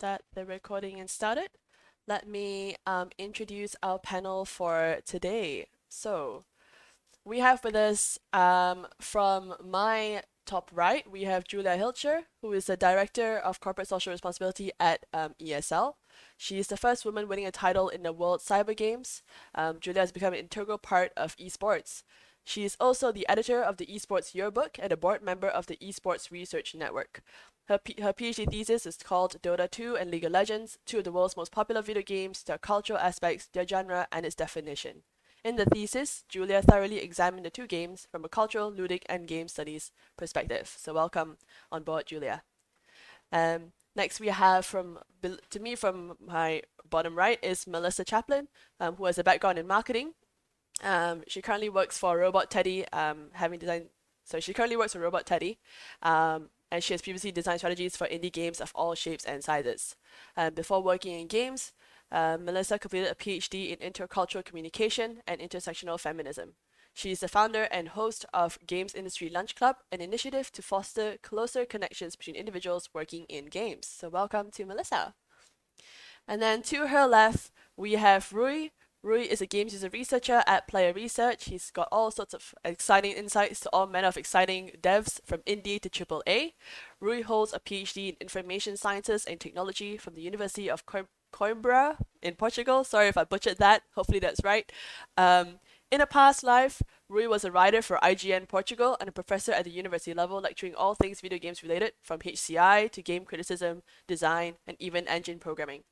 that the recording is started. Let me introduce our panel for today. So we have with us from my top right, we have Julia Hiltscher, who is the Director of Corporate Social Responsibility at ESL. She is the first woman winning a title in the World Cyber Games. Julia has become an integral part of esports. She is also the editor of the Esports Yearbook and a board member of the Esports Research Network. Her PhD thesis is called Dota 2 and League of Legends, two of the world's most popular video games, their cultural aspects, their genre, and its definition. In the thesis, Julia thoroughly examined the two games from a cultural, ludic, and game studies perspective. So welcome on board, Julia. Next, we have to me from my bottom right is Melissa Chaplin, who has a background in marketing. She currently works for Robot Teddy, having designed. So she currently works for Robot Teddy, and she has previously designed strategies for indie games of all shapes and sizes. Before working in games, Melissa completed a PhD in intercultural communication and intersectional feminism. She is the founder and host of Games Industry Lunch Club, an initiative to foster closer connections between individuals working in games. So welcome to Melissa. And then to her left, we have Rui. Rui is a games user researcher at Player Research. He's got all sorts of exciting insights to all manner of exciting devs from indie to AAA. Rui holds a PhD in information sciences and technology from the University of Coimbra in Portugal. Sorry if I butchered that. Hopefully that's right. In a past life, Rui was a writer for IGN Portugal and a professor at the university level, lecturing all things video games related, from HCI to game criticism, design, and even engine programming.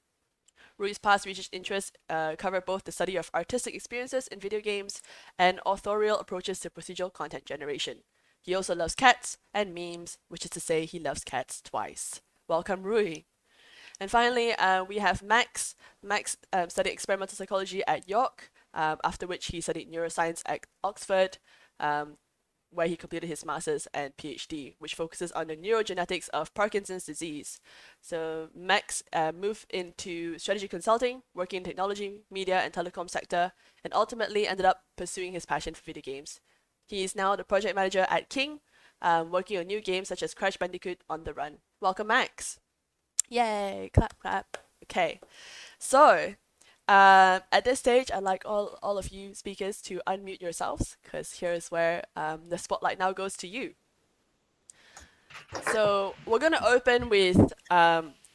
Rui's past research interests cover both the study of artistic experiences in video games and authorial approaches to procedural content generation. He also loves cats and memes, which is to say he loves cats twice. Welcome, Rui. And finally, we have Max. Max studied experimental psychology at York, after which he studied neuroscience at Oxford, where he completed his master's and PhD, which focuses on the neurogenetics of Parkinson's disease. So Max moved into strategy consulting, working in technology, media, and telecom sector, and ultimately ended up pursuing his passion for video games. He is now the project manager at King, working on new games such as Crash Bandicoot on the Run. Welcome, Max. Yay! Clap, clap. Okay. So, at this stage, I'd like all of you speakers to unmute yourselves because here's where the spotlight now goes to you. So we're gonna open with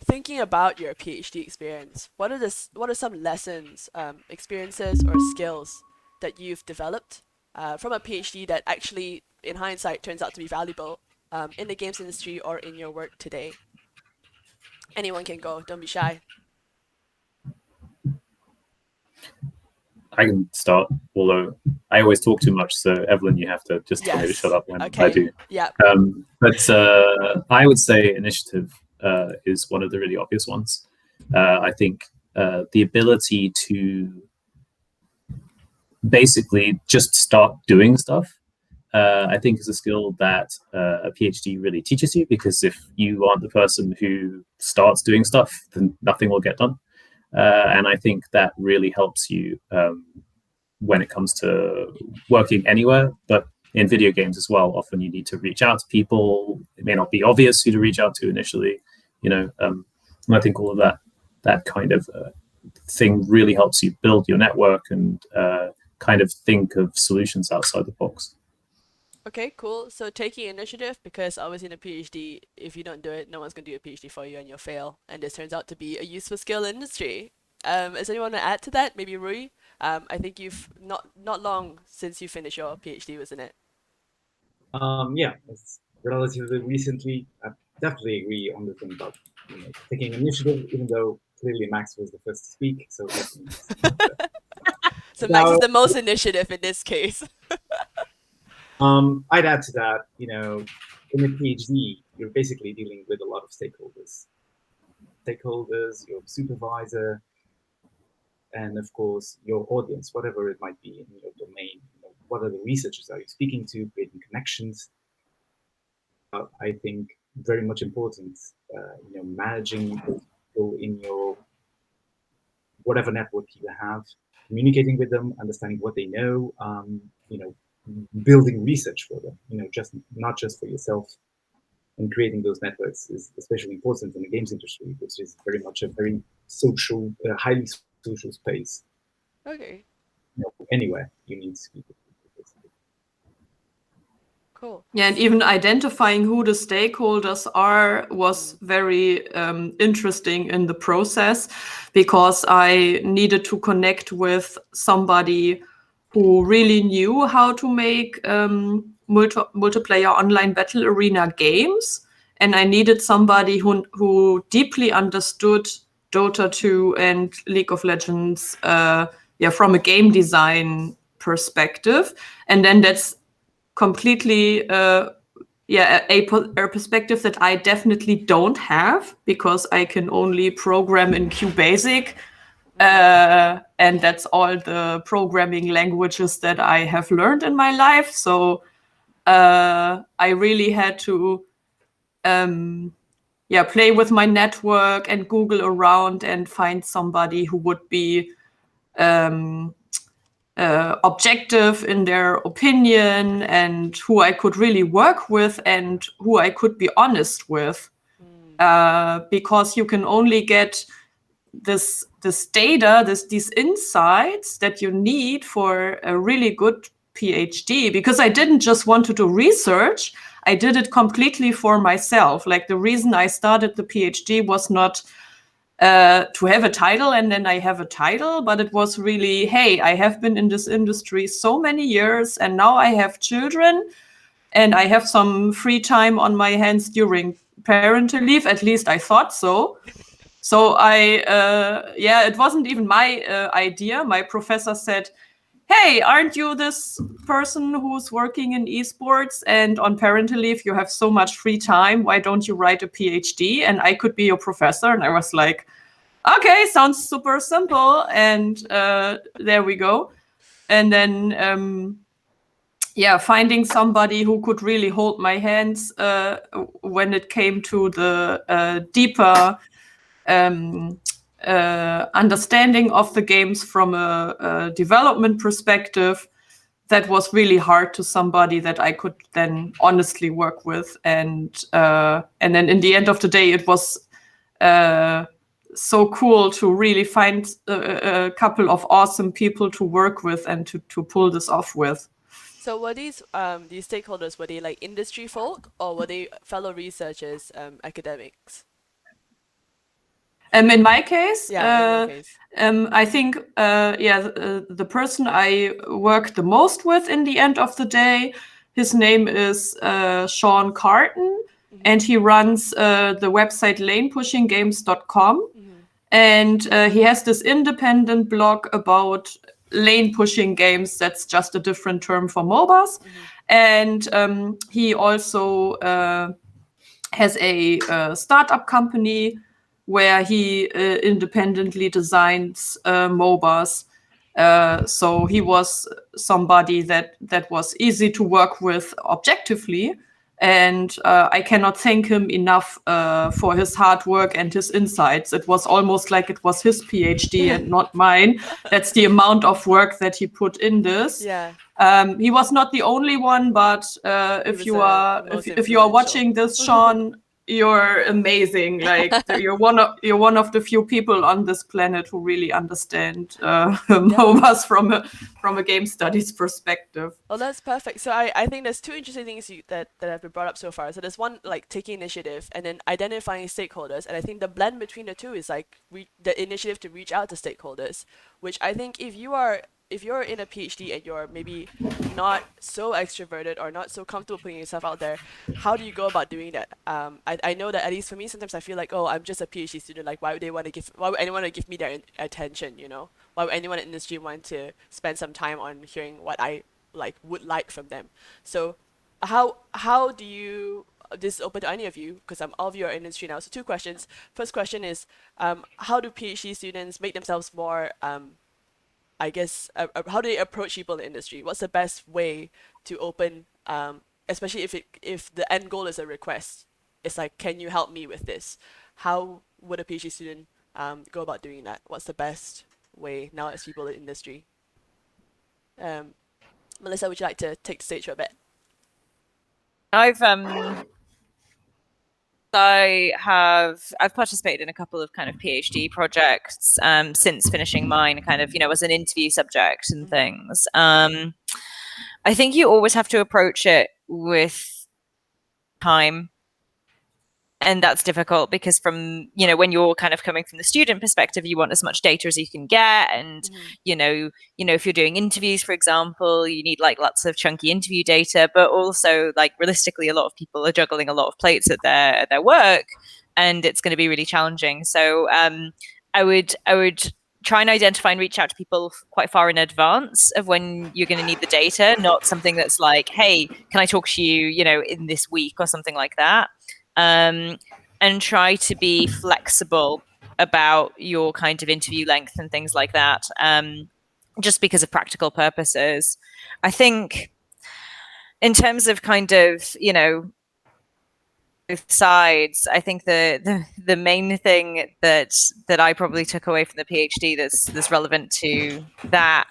thinking about your PhD experience. What are some lessons, experiences, or skills that you've developed from a PhD that actually, in hindsight, turns out to be valuable in the games industry or in your work today? Anyone can go. Don't be shy. I can start, although I always talk too much. So Evelyn, you have to just tell me to shut Yes. up when I Okay. do. Yeah. But I would say initiative is one of the really obvious ones. I think the ability to basically just start doing stuff, I think is a skill that a PhD really teaches you, because if you aren't the person who starts doing stuff, then nothing will get done. And I think that really helps you when it comes to working anywhere, but in video games as well. Often you need to reach out to people. It may not be obvious who to reach out to initially, and I think all of that kind of thing really helps you build your network and kind of think of solutions outside the box. Okay, cool. So taking initiative, because obviously in a PhD, if you don't do it, no one's gonna do a PhD for you and you'll fail. And this turns out to be a useful skill in industry. Does anyone want to add to that? Maybe Rui? I think you've not long since you finished your PhD, wasn't it? Yeah, it's relatively recently. I definitely agree on the thing about taking initiative, even though clearly Max was the first to speak. So that means So Max is now the most initiative in this case. I'd add to that. In a PhD, you're basically dealing with a lot of stakeholders, your supervisor, and of course your audience, whatever it might be in your domain. What are the researchers are you speaking to? Creating connections. I think very much important. Managing people in your whatever network you have, communicating with them, understanding what they know, building research for them. Just not just for yourself. And creating those networks is especially important in the games industry, which is very much a very social, highly social space. Okay. Anywhere you need people. Cool. Yeah, and even identifying who the stakeholders are was very interesting in the process, because I needed to connect with somebody who really knew how to make multiplayer online battle arena games, and I needed somebody who deeply understood Dota 2 and League of Legends, from a game design perspective, and then that's completely a perspective that I definitely don't have, because I can only program in QBasic, and that's all the programming languages that I have learned in my life. So I really had to play with my network and Google around and find somebody who would be objective in their opinion, and who I could really work with and who I could be honest with, because you can only get this data, these insights that you need for a really good PhD. Because I didn't just want to do research, I did it completely for myself. Like, the reason I started the PhD was not to have a title and then I have a title, but it was really, hey, I have been in this industry so many years, and now I have children and I have some free time on my hands during parental leave. At least I thought so. So it wasn't even my idea. My professor said, hey, aren't you this person who's working in esports and on parental leave? You have so much free time. Why don't you write a PhD? And I could be your professor. And I was like, okay, sounds super simple. And there we go. And then, finding somebody who could really hold my hands when it came to the deeper understanding of the games from a development perspective, that was really hard to somebody that I could then honestly work with. And then in the end of the day, it was so cool to really find a couple of awesome people to work with and to pull this off with. So were these stakeholders, were they like industry folk, or were they fellow researchers, academics? In my case, Yeah, in your case. I think the person I worked the most with in the end of the day, his name is Sean Carton, and he runs the website lanepushinggames.com. And he has this independent blog about lane pushing games. That's just a different term for MOBAs. And he also has a startup company where he independently designs MOBAs. So he was somebody that was easy to work with objectively. And I cannot thank him enough for his hard work and his insights. It was almost like it was his PhD and not mine. That's the amount of work that he put in this. Yeah. He was not the only one, but if you are watching this, Sean, you're amazing. Like, you're one of the few people on this planet who really understand MOBAs from a game studies perspective. Oh, that's perfect. So I think there's two interesting things that have been brought up so far. So there's one, like taking initiative, and then identifying stakeholders. And I think the blend between the two is like the initiative to reach out to stakeholders, which I think if you're in a PhD and you're maybe not so extroverted or not so comfortable putting yourself out there, how do you go about doing that? I know that, at least for me, sometimes I feel like, oh, I'm just a PhD student. Like, why would anyone want to give me their attention? You know, why would anyone in the industry want to spend some time on hearing what I would like from them? So, how do you? This is open to any of you, because all of you are in industry now. So two questions. First question is, how do PhD students make themselves more I guess, how do they approach people in the industry? What's the best way to open, especially if the end goal is a request? It's like, can you help me with this? How would a PhD student go about doing that? What's the best way now as people in the industry? Melissa, would you like to take the stage for a bit? I've I've participated in a couple of kind of PhD projects since finishing mine, kind of, as an interview subject and things. I think you always have to approach it with time. And that's difficult because from, when you're kind of coming from the student perspective, you want as much data as you can get. And, if you're doing interviews, for example, you need like lots of chunky interview data, but also like realistically, a lot of people are juggling a lot of plates at their work, and it's going to be really challenging. So I would try and identify and reach out to people quite far in advance of when you're going to need the data, not something that's like, hey, can I talk to you, in this week or something like that. And try to be flexible about your kind of interview length and things like that, just because of practical purposes. I think in terms of kind of, both sides, I think the main thing that I probably took away from the PhD that's relevant to that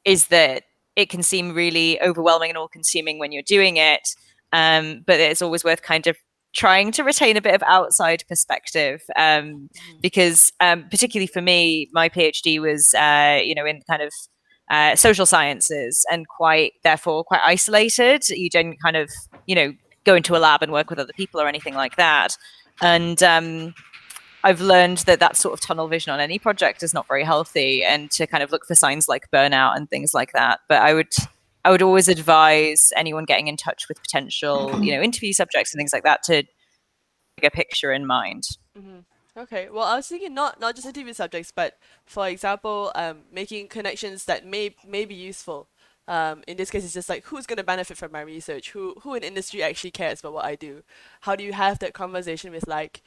is that it can seem really overwhelming and all-consuming when you're doing it, but it's always worth kind of trying to retain a bit of outside perspective, because particularly for me, my PhD was in kind of social sciences and therefore quite isolated. You don't kind of go into a lab and work with other people or anything like that. And I've learned that sort of tunnel vision on any project is not very healthy, and to kind of look for signs like burnout and things like that. But I would always advise anyone getting in touch with potential, interview subjects and things like that to take a picture in mind. Okay, well, I was thinking not just interview subjects, but for example, making connections that may be useful. In this case, it's just like, who's going to benefit from my research? Who in industry actually cares about what I do? How do you have that conversation with like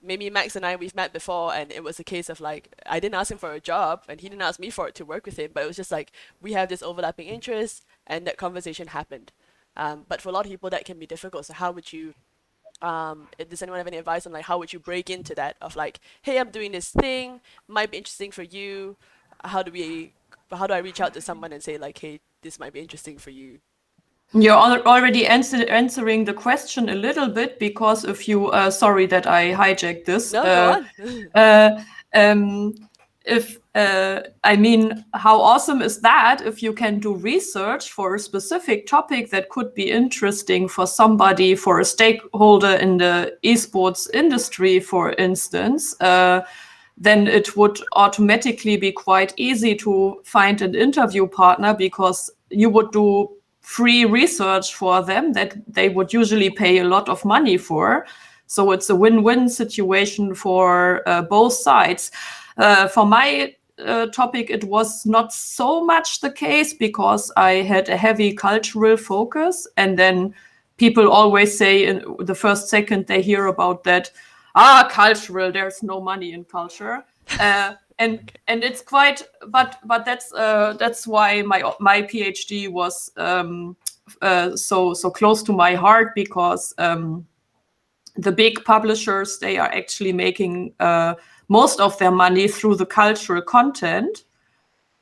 maybe Max and I, we've met before, and it was a case of like, I didn't ask him for a job and he didn't ask me for it to work with him, but it was just like, we have this overlapping interest and that conversation happened. But for a lot of people that can be difficult. So how would you, does anyone have any advice on like, how would you break into that of like, hey, I'm doing this thing, might be interesting for you. How do I reach out to someone and say like, hey, this might be interesting for you? You're already answering the question a little bit, because if you, sorry that I hijacked this. No, go on. I mean, how awesome is that if you can do research for a specific topic that could be interesting for somebody, for a stakeholder in the esports industry, for instance, then it would automatically be quite easy to find an interview partner, because you would do free research for them that they would usually pay a lot of money for. So it's a win-win situation for both sides. For my topic, it was not so much the case, because I had a heavy cultural focus. And then people always say in the first second they hear about that, cultural, there's no money in culture. And it's quite, but that's why my PhD was so close to my heart, because the big publishers, they are actually making most of their money through the cultural content.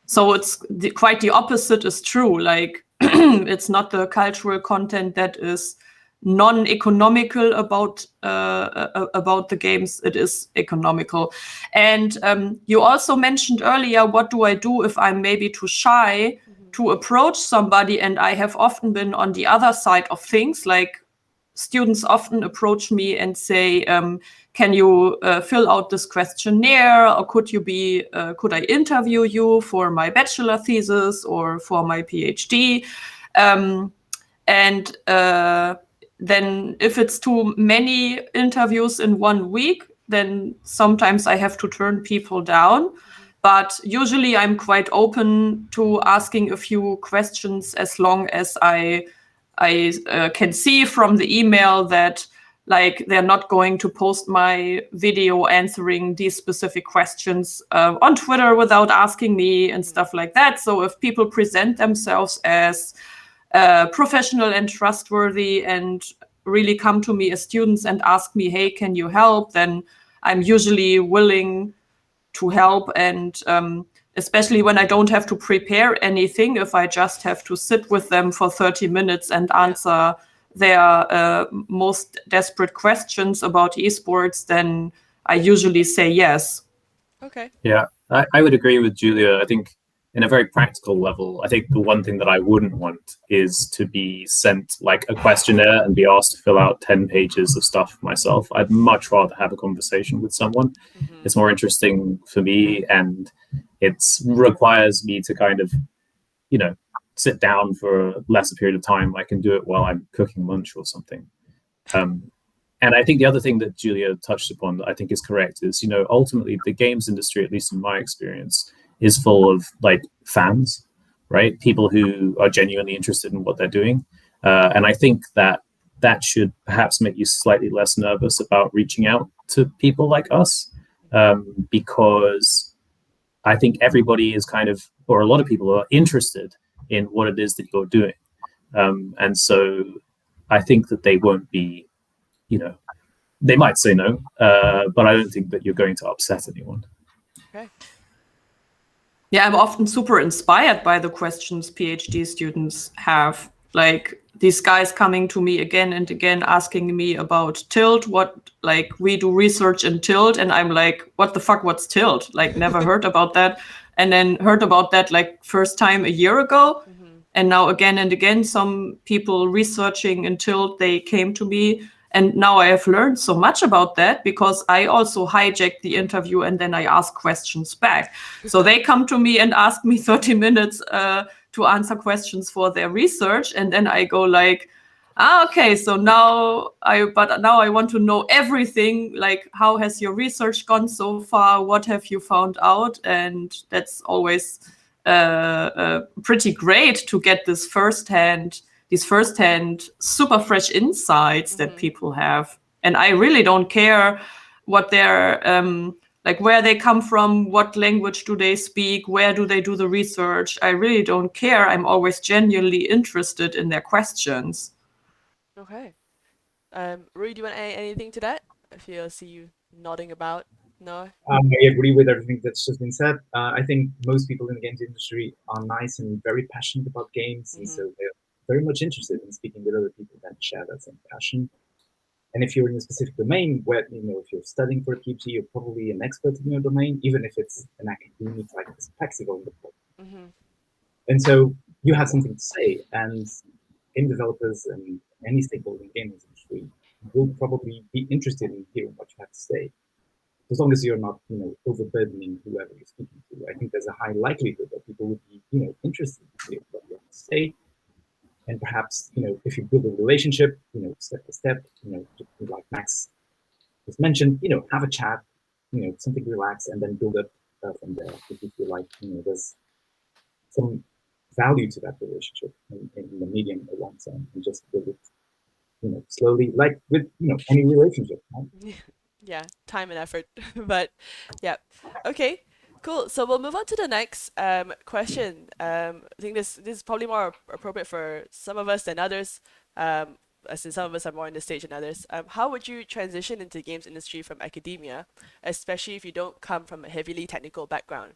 So it's quite the opposite is true. Like it's not the cultural content that is non-economical about the games. It is economical. And you also mentioned earlier, what do I do if I'm maybe too shy to approach somebody? And I have often been on the other side of things. Like students often approach me and say, can you fill out this questionnaire, or could I interview you for my bachelor thesis or for my PhD? Then if it's too many interviews in 1 week, then sometimes I have to turn people down. But usually I'm quite open to asking a few questions, as long as I can see from the email that like they're not going to post my video answering these specific questions on Twitter without asking me and stuff like that. So if people present themselves as professional and trustworthy and really come to me as students and ask me, hey, can you help? Then I'm usually willing to help. And especially when I don't have to prepare anything, if I just have to sit with them for 30 minutes and answer their most desperate questions about esports, then I usually say yes. Okay. Yeah, I would agree with Julia. I think in a very practical level, I think the one thing that I wouldn't want is to be sent like a questionnaire and be asked to fill out 10 pages of stuff myself. I'd much rather have a conversation with someone. Mm-hmm. It's more interesting for me, and it requires me to kind of, sit down for a lesser period of time. I can do it while I'm cooking lunch or something. And I think the other thing that Julia touched upon that I think is correct is, ultimately the games industry, at least in my experience, is full of like fans, right? People who are genuinely interested in what they're doing. And I think that should perhaps make you slightly less nervous about reaching out to people like us, because I think everybody is kind of, or a lot of people are interested in what it is that you're doing. And so I think that they won't be, they might say no, but I don't think that you're going to upset anyone. Okay. Yeah, I'm often super inspired by the questions PhD students have. Like these guys coming to me again and again asking me about Tilt, we do research in Tilt, and I'm like, what the fuck, what's Tilt? Like, never heard about that. And then heard about that like first time a year ago. Mm-hmm. And now again and again, some people researching in Tilt, they came to me. And now I have learned so much about that because I also hijack the interview and then I ask questions back. So they come to me and ask me 30 minutes to answer questions for their research. And then I go like, okay, so now I want to know everything. Like, how has your research gone so far? What have you found out? And that's always pretty great to get these firsthand super fresh insights that people have. And I really don't care what their where they come from, what language do they speak, where do they do the research. I really don't care. I'm always genuinely interested in their questions. Okay. Rui, do you want to add anything to that? I see you nodding about. No? I agree with everything that's just been said. I think most people in the games industry are nice and very passionate about games, and so they're very much interested in speaking with other people that share that same passion. And if you're in a specific domain where, if you're studying for a PhD, you're probably an expert in your domain, even if it's an academic like perspective on the problem. And so you have something to say, and game developers and any stakeholder in the games industry will probably be interested in hearing what you have to say. As long as you're not, overburdening whoever you're speaking to. I think there's a high likelihood that people would be, interested in hearing what you have to say. And perhaps, if you build a relationship, step by step, like Max just mentioned, have a chat, something relaxed, and then build up from there. If you feel like, there's some value to that relationship in the medium or long term, and just build it, slowly, like with, any relationship. Right? Yeah, time and effort. But yeah. Okay. Cool. So we'll move on to the next question. I think this is probably more appropriate for some of us than others. As in some of us are more in the stage than others. How would you transition into the games industry from academia, especially if you don't come from a heavily technical background?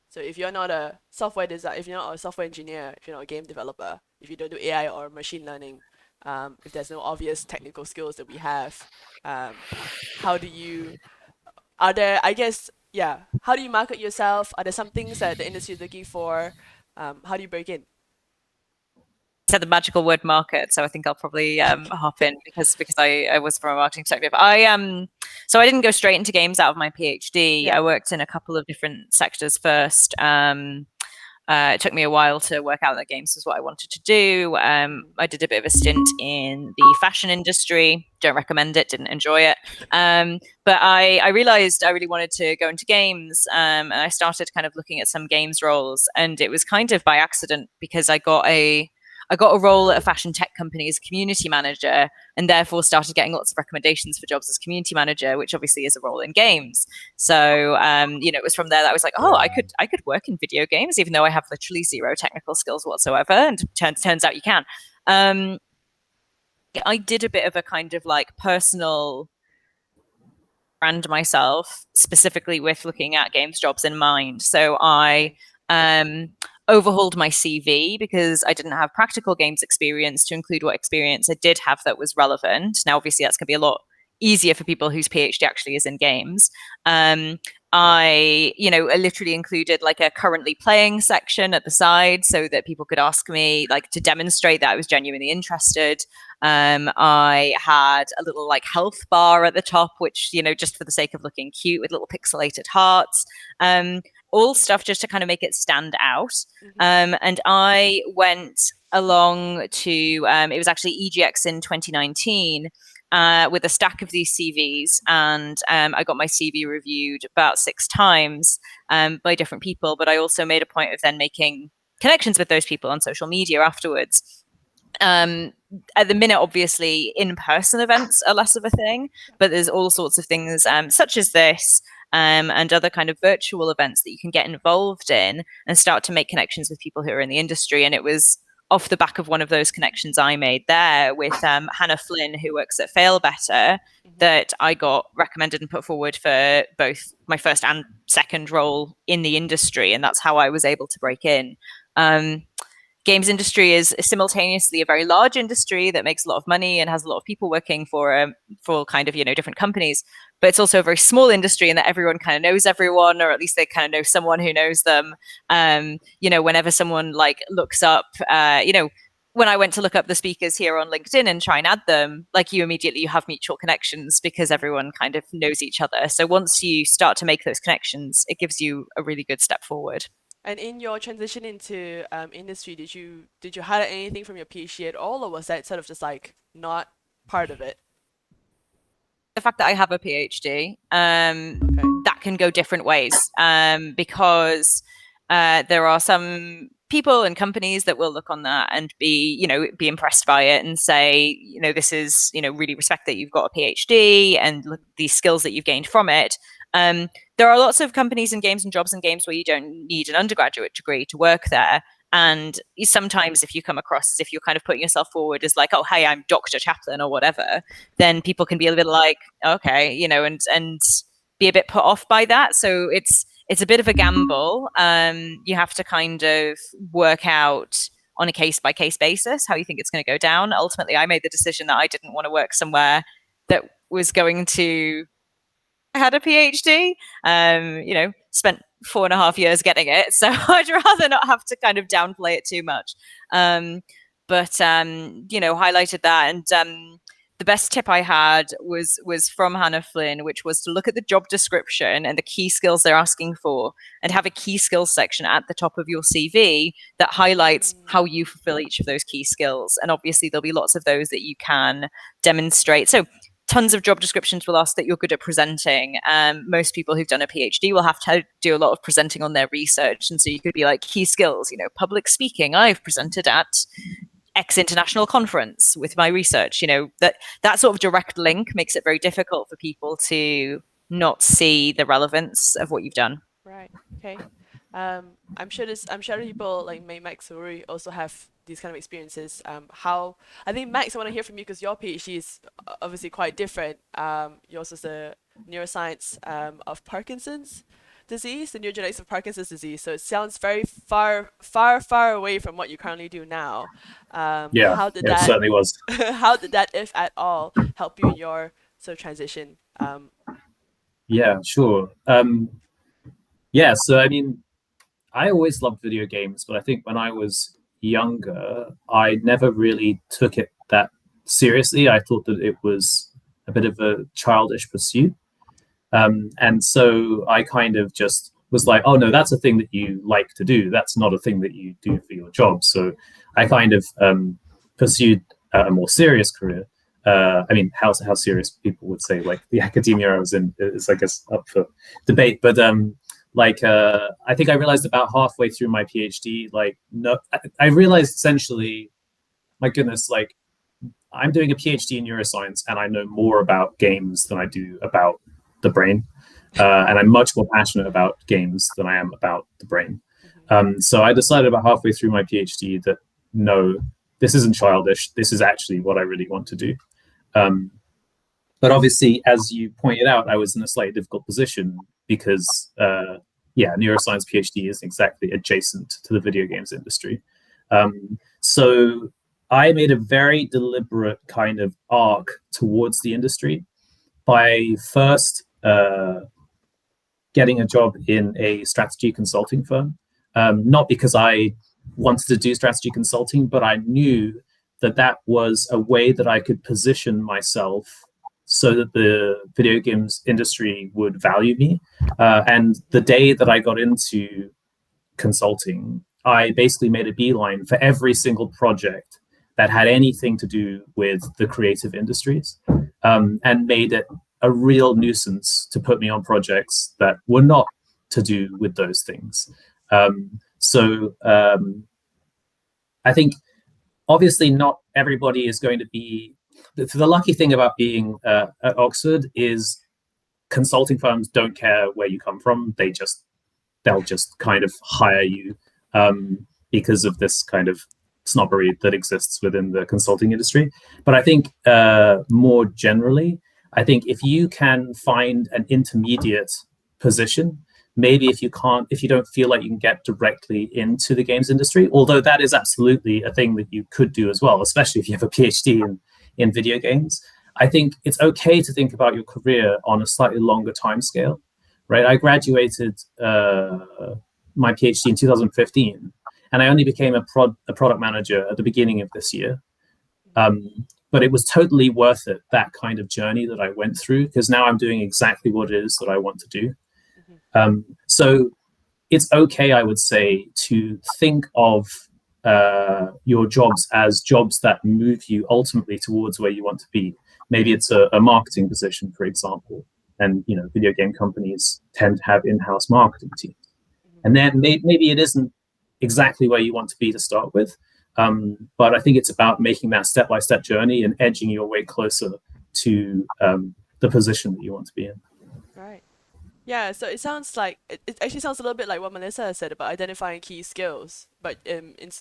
So if you're not a software designer, if you're not a software engineer, if you're not a game developer, if you don't do AI or machine learning, if there's no obvious technical skills that we have, how do you are there, I guess, yeah, how do you market yourself? Are there some things that the industry is looking for? How do you break in? Said the magical word market, so I think I'll probably hop in because I was from a marketing perspective. So I didn't go straight into games out of my PhD. Yeah. I worked in a couple of different sectors first. It took me a while to work out that games was what I wanted to do. I did a bit of a stint in the fashion industry. Don't recommend it. Didn't enjoy it. But I realized I really wanted to go into games, and I started kind of looking at some games roles. And it was kind of by accident because I got a role at a fashion tech company as community manager, and therefore started getting lots of recommendations for jobs as community manager, which obviously is a role in games. So, it was from there that I was like, oh, I could work in video games, even though I have literally zero technical skills whatsoever. And turns out you can. I did a bit of a kind of like personal brand myself specifically with looking at games jobs in mind. So I overhauled my CV because I didn't have practical games experience to include what experience I did have that was relevant. Now, obviously, that's going to be a lot easier for people whose PhD actually is in games. I literally included like a currently playing section at the side so that people could ask me, like, to demonstrate that I was genuinely interested. I had a little like health bar at the top, which, just for the sake of looking cute with little pixelated hearts. All stuff just to kind of make it stand out. And I went along to, it was actually EGX in 2019, with a stack of these CVs, and I got my CV reviewed about 6 times by different people, but I also made a point of then making connections with those people on social media afterwards. At the minute, obviously, in-person events are less of a thing, but there's all sorts of things such as this, and other kind of virtual events that you can get involved in and start to make connections with people who are in the industry. And it was off the back of one of those connections I made there with Hannah Flynn, who works at Fail Better, that I got recommended and put forward for both my first and second role in the industry. And that's how I was able to break in. Games industry is simultaneously a very large industry that makes a lot of money and has a lot of people working for kind of, different companies. But it's also a very small industry in that everyone kind of knows everyone, or at least they kind of know someone who knows them. Whenever someone like looks up, when I went to look up the speakers here on LinkedIn and try and add them, like you have mutual connections because everyone kind of knows each other. So once you start to make those connections, it gives you a really good step forward. And in your transition into industry, did you highlight anything from your PhD at all, or was that sort of just like not part of it? The fact that I have a PhD, that can go different ways, because there are some people and companies that will look on that and be impressed by it and say, this is, really respect that you've got a PhD and look these skills that you've gained from it. There are lots of companies and games and jobs in games where you don't need an undergraduate degree to work there. And sometimes if you come across as if you're kind of putting yourself forward as like, oh, hey, I'm Dr. Chaplin or whatever, then people can be a bit like, okay, and be a bit put off by that. So it's a bit of a gamble. You have to kind of work out on a case-by-case basis how you think it's going to go down. Ultimately, I made the decision that I didn't want to work somewhere that was going to had a PhD, spent 4.5 years getting it. So I'd rather not have to kind of downplay it too much. Highlighted that. And the best tip I had was from Hannah Flynn, which was to look at the job description and the key skills they're asking for and have a key skills section at the top of your CV that highlights how you fulfill each of those key skills. And obviously there'll be lots of those that you can demonstrate. So tons of job descriptions will ask that you're good at presenting. Most people who've done a PhD will have to do a lot of presenting on their research. And so you could be like, key skills, public speaking. I've presented at X international conference with my research. That sort of direct link makes it very difficult for people to not see the relevance of what you've done. Right. Okay. I'm sure people like Max or Rory also have these kind of experiences. I think Max, I want to hear from you because your PhD is obviously quite different. Yours is the neuroscience of Parkinson's disease, the neurogenetics of Parkinson's disease. So it sounds very far away from what you currently do now. It certainly was. How did that, if at all, help you in your sort of transition? Yeah, sure. So I mean, I always loved video games, but I think when I was younger, I never really took it that seriously. I thought that it was a bit of a childish pursuit. And so I kind of just was like, oh, no, that's a thing that you like to do. That's not a thing that you do for your job. So I kind of pursued a more serious career. I mean, how serious people would say, like the academia I was in is, I guess, up for debate. But I think I realized about halfway through my PhD, I realized essentially, my goodness, like I'm doing a PhD in neuroscience and I know more about games than I do about the brain. And I'm much more passionate about games than I am about the brain. So I decided about halfway through my PhD that no, this isn't childish. This is actually what I really want to do. But obviously, as you pointed out, I was in a slightly difficult position because yeah, neuroscience PhD is exactly adjacent to the video games industry. So I made a very deliberate kind of arc towards the industry by first getting a job in a strategy consulting firm. Not because I wanted to do strategy consulting, but I knew that that was a way that I could position myself so that the video games industry would value me. And the day that I got into consulting, I basically made a beeline for every single project that had anything to do with the creative industries, and made it a real nuisance to put me on projects that were not to do with those things. I think obviously not everybody is going to be. The lucky thing about being at Oxford is consulting firms don't care where you come from. They'll just kind of hire you because of this kind of snobbery that exists within the consulting industry. But I think more generally, I think if you can find an intermediate position, maybe if you don't feel like you can get directly into the games industry, although that is absolutely a thing that you could do as well, especially if you have a PhD in video games, I think it's okay to think about your career on a slightly longer time scale, right? I graduated my PhD in 2015, and I only became a product manager at the beginning of this year. But it was totally worth it, that kind of journey that I went through, because now I'm doing exactly what it is that I want to do. So it's okay, I would say, to think of your jobs as jobs that move you ultimately towards where you want to be. Maybe it's a marketing position, for example, and video game companies tend to have in-house marketing teams. And then maybe it isn't exactly where you want to be to start with, but I think it's about making that step-by-step journey and edging your way closer to the position that you want to be in. Right. Yeah, so it sounds like it actually sounds a little bit like what Melissa said about identifying key skills. But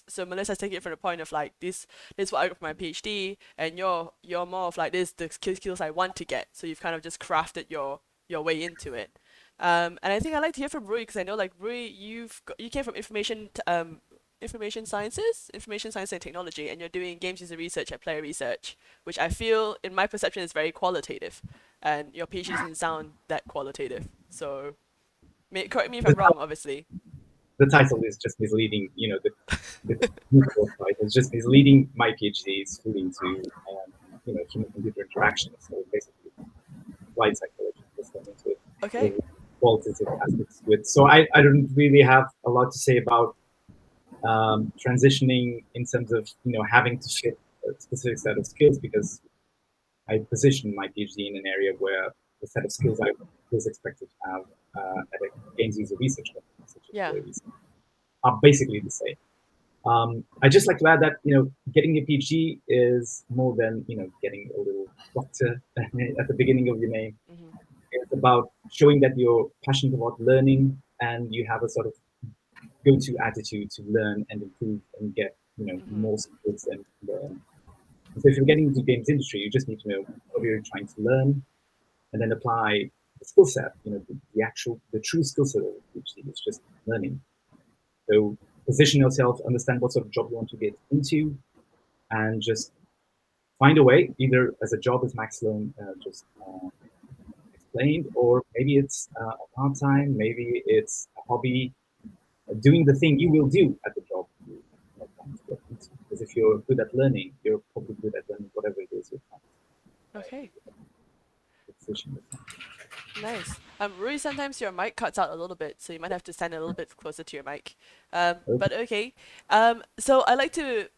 so Melissa's taking it from the point of like this is what I got from my PhD, and you're more of like this the skills I want to get. So you've kind of just crafted your way into it. And I think I'd like to hear from Rui, because I know like Rui, you came from information science and technology, and you're doing games user research at Player Research, which I feel, in my perception, is very qualitative, and your PhD doesn't sound that qualitative. So, correct me if I'm wrong, obviously. The title is just misleading. The title is just misleading. My PhD is fully into human-computer interactions. So basically, applied psychology just into it. Okay. Qualitative aspects to it. So I don't really have a lot to say about transitioning in terms of having to fit a specific set of skills, because I position my PhD in an area where the set of skills I was expected to have at a games user research company such as Player Research are basically the same. I just like to add that getting a PhD is more than getting a little doctor at the beginning of your name. It's about showing that you're passionate about learning and you have a sort of go-to attitude to learn and improve and get more skills and learn. And so if you're getting into the games industry, you just need to know what you're trying to learn, and then apply the skill set. The true skill set of a PhD is just learning. So position yourself, understand what sort of job you want to get into, and just find a way, either as a job, as Max Sloan just explained, or maybe it's a part-time, maybe it's a hobby, doing the thing you will do at the job. Because if you're good at learning, you're probably good at learning whatever it is you're trying. Okay. Nice. Rui, sometimes your mic cuts out a little bit, so you might have to stand a little bit closer to your mic. But okay. So I'd like to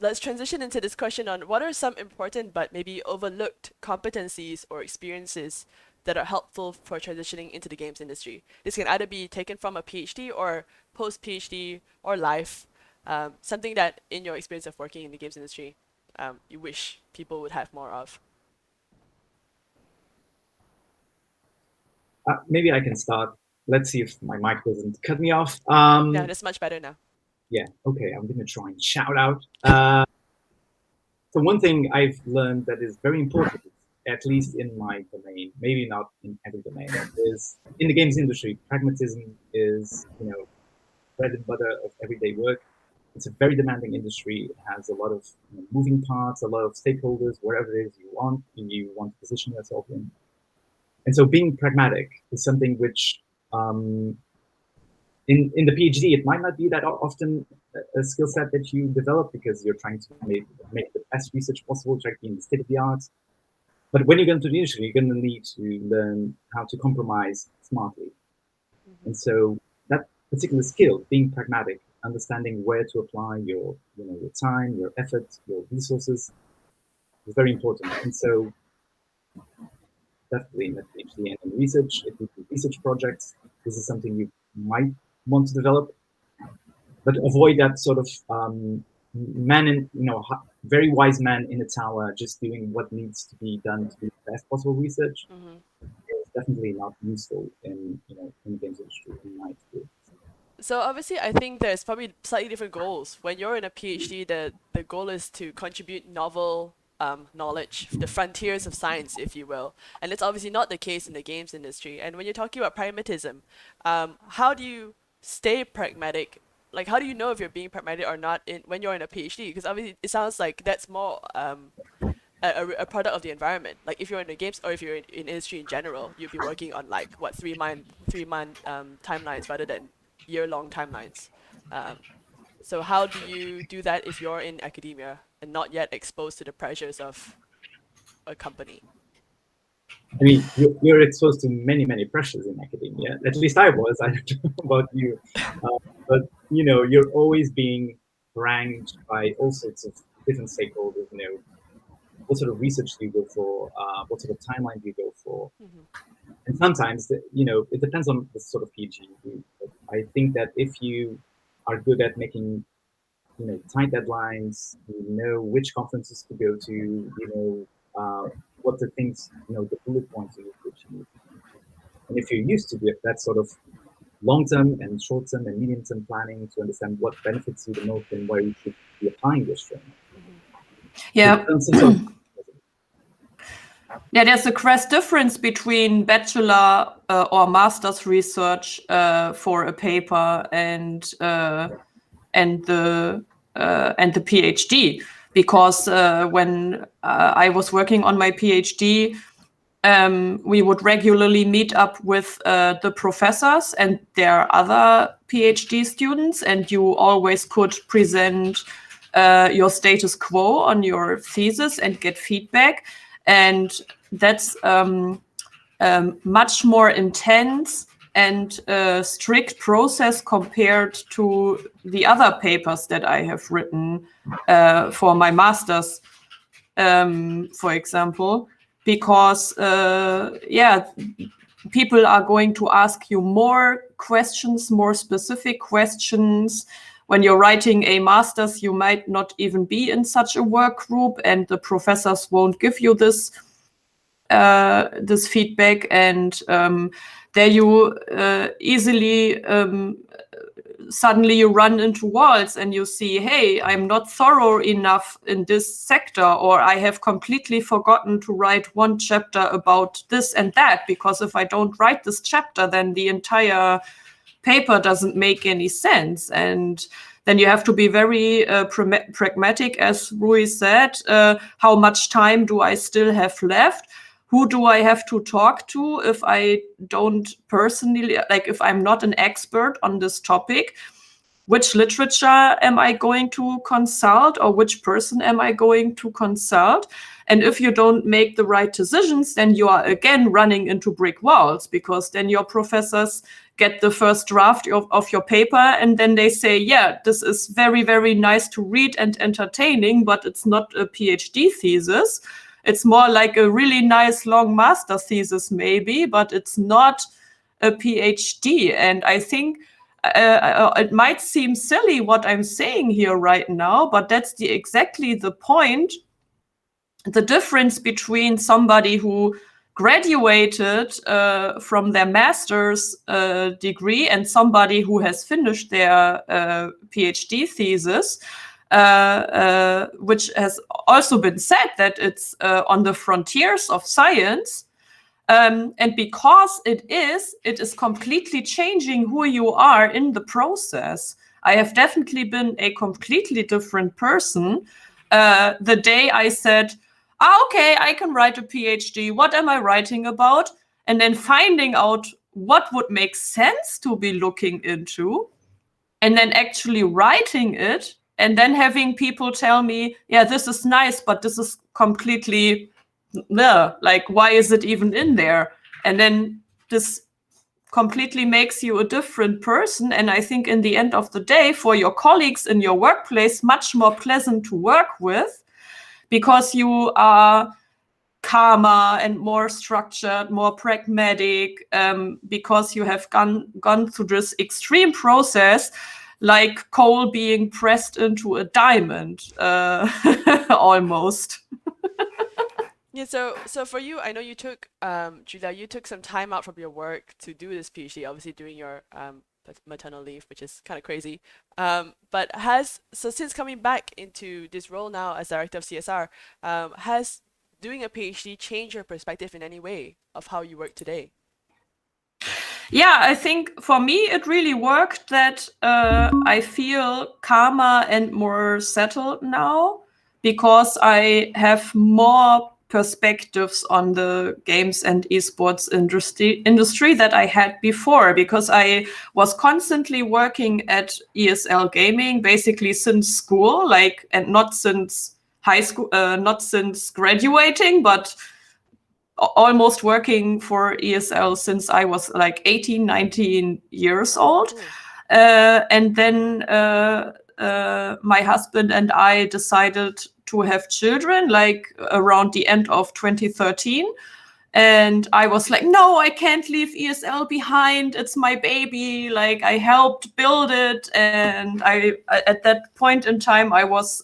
let's transition into this question on what are some important but maybe overlooked competencies or experiences that are helpful for transitioning into the games industry. This can either be taken from a PhD or post-PhD or life, something that in your experience of working in the games industry, you wish people would have more of. Maybe I can start. Let's see if my mic doesn't cut me off. Yeah, that's much better now. Yeah, okay, I'm going to try and shout out. So one thing I've learned that is very important at least in my domain, maybe not in every domain, is in the games industry, pragmatism is, bread and butter of everyday work. It's a very demanding industry. It has a lot of moving parts, a lot of stakeholders, wherever it is you want to position yourself in. And so being pragmatic is something which, in the PhD, it might not be that often a skill set that you develop because you're trying to make the best research possible, trying to be in the state of the art. But when you get into the industry, you're going to need to learn how to compromise smartly. And so that particular skill, being pragmatic, understanding where to apply your time, your effort, your resources, is very important. And so definitely in the PhD and in research, if you do research projects, this is something you might want to develop, but avoid that sort of very wise man in a tower, just doing what needs to be done to do the best possible research. It's definitely not useful in the games industry, in my experience. So obviously, I think there's probably slightly different goals. When you're in a PhD, the goal is to contribute novel knowledge, the frontiers of science, if you will. And it's obviously not the case in the games industry. And when you're talking about pragmatism, how do you stay pragmatic? Like, how do you know if you're being pragmatic or not when you're in a PhD? Because obviously, it sounds like that's more a product of the environment. Like, if you're in the games or if you're in industry in general, you'd be working on like what 3-month timelines rather than year-long timelines. So how do you do that if you're in academia and not yet exposed to the pressures of a company? I mean, you're exposed to many, many pressures in academia. At least I was. I don't know about you. But, you're always being ranked by all sorts of different stakeholders. What sort of research do you go for? What sort of timeline do you go for? And sometimes, it depends on the sort of PhD you do. But I think that if you are good at making, tight deadlines, you know which conferences to go to, what the things, the bullet points you need to achieve. And if you're used to that sort of long-term and short-term and medium-term planning to understand what benefits you the most and where you should be applying this training. Yeah. Yeah, there's a crass difference between bachelor or master's research for a paper and the PhD, because when I was working on my PhD, we would regularly meet up with the professors and their other PhD students, and you always could present your status quo on your thesis and get feedback. And that's much more intense and strict process compared to the other papers that I have written for my master's, for example, because people are going to ask you more questions, more specific questions. When you're writing a master's, you might not even be in such a work group, and the professors won't give you this feedback, and there you easily suddenly you run into walls and you see, hey, I'm not thorough enough in this sector, or I have completely forgotten to write one chapter about this and that, because if I don't write this chapter, then the entire paper doesn't make any sense. And then you have to be very pragmatic, as Rui said. How much time do I still have left? Who do I have to talk to if I don't personally, like if I'm not an expert on this topic? Which literature am I going to consult, or which person am I going to consult? And if you don't make the right decisions, then you are again running into brick walls, because then your professors get the first draft of your paper and then they say, yeah, this is very, very nice to read and entertaining, but it's not a PhD thesis. It's more like a really nice long master thesis maybe, but it's not a PhD. And I think it might seem silly what I'm saying here right now, but that's exactly the point. The difference between somebody who graduated from their master's degree and somebody who has finished their PhD thesis. which has also been said that it's on the frontiers of science. And because it is completely changing who you are in the process. I have definitely been a completely different person the day I said, okay, I can write a PhD. What am I writing about? And then finding out what would make sense to be looking into, and then actually writing it, and then having people tell me, yeah, this is nice, but this is completely, like, why is it even in there? And then this completely makes you a different person. And I think in the end of the day, for your colleagues in your workplace, much more pleasant to work with, because you are calmer and more structured, more pragmatic, because you have gone through this extreme process, like coal being pressed into a diamond, almost. Yeah, so for you, I know you took, Julia, you took some time out from your work to do this PhD, obviously doing your maternal leave, which is kind of crazy. But since coming back into this role now as director of CSR, has doing a PhD changed your perspective in any way of how you work today? Yeah, I think for me it really worked that I feel calmer and more settled now, because I have more perspectives on the games and esports industry that I had before, because I was constantly working at ESL Gaming basically since school, like, and not since high school, not since graduating, but almost working for ESL since I was like 18, 19 years old. And then my husband and I decided to have children, like around the end of 2013. And I was like, no, I can't leave ESL behind. It's my baby. Like, I helped build it. And I at that point in time, I was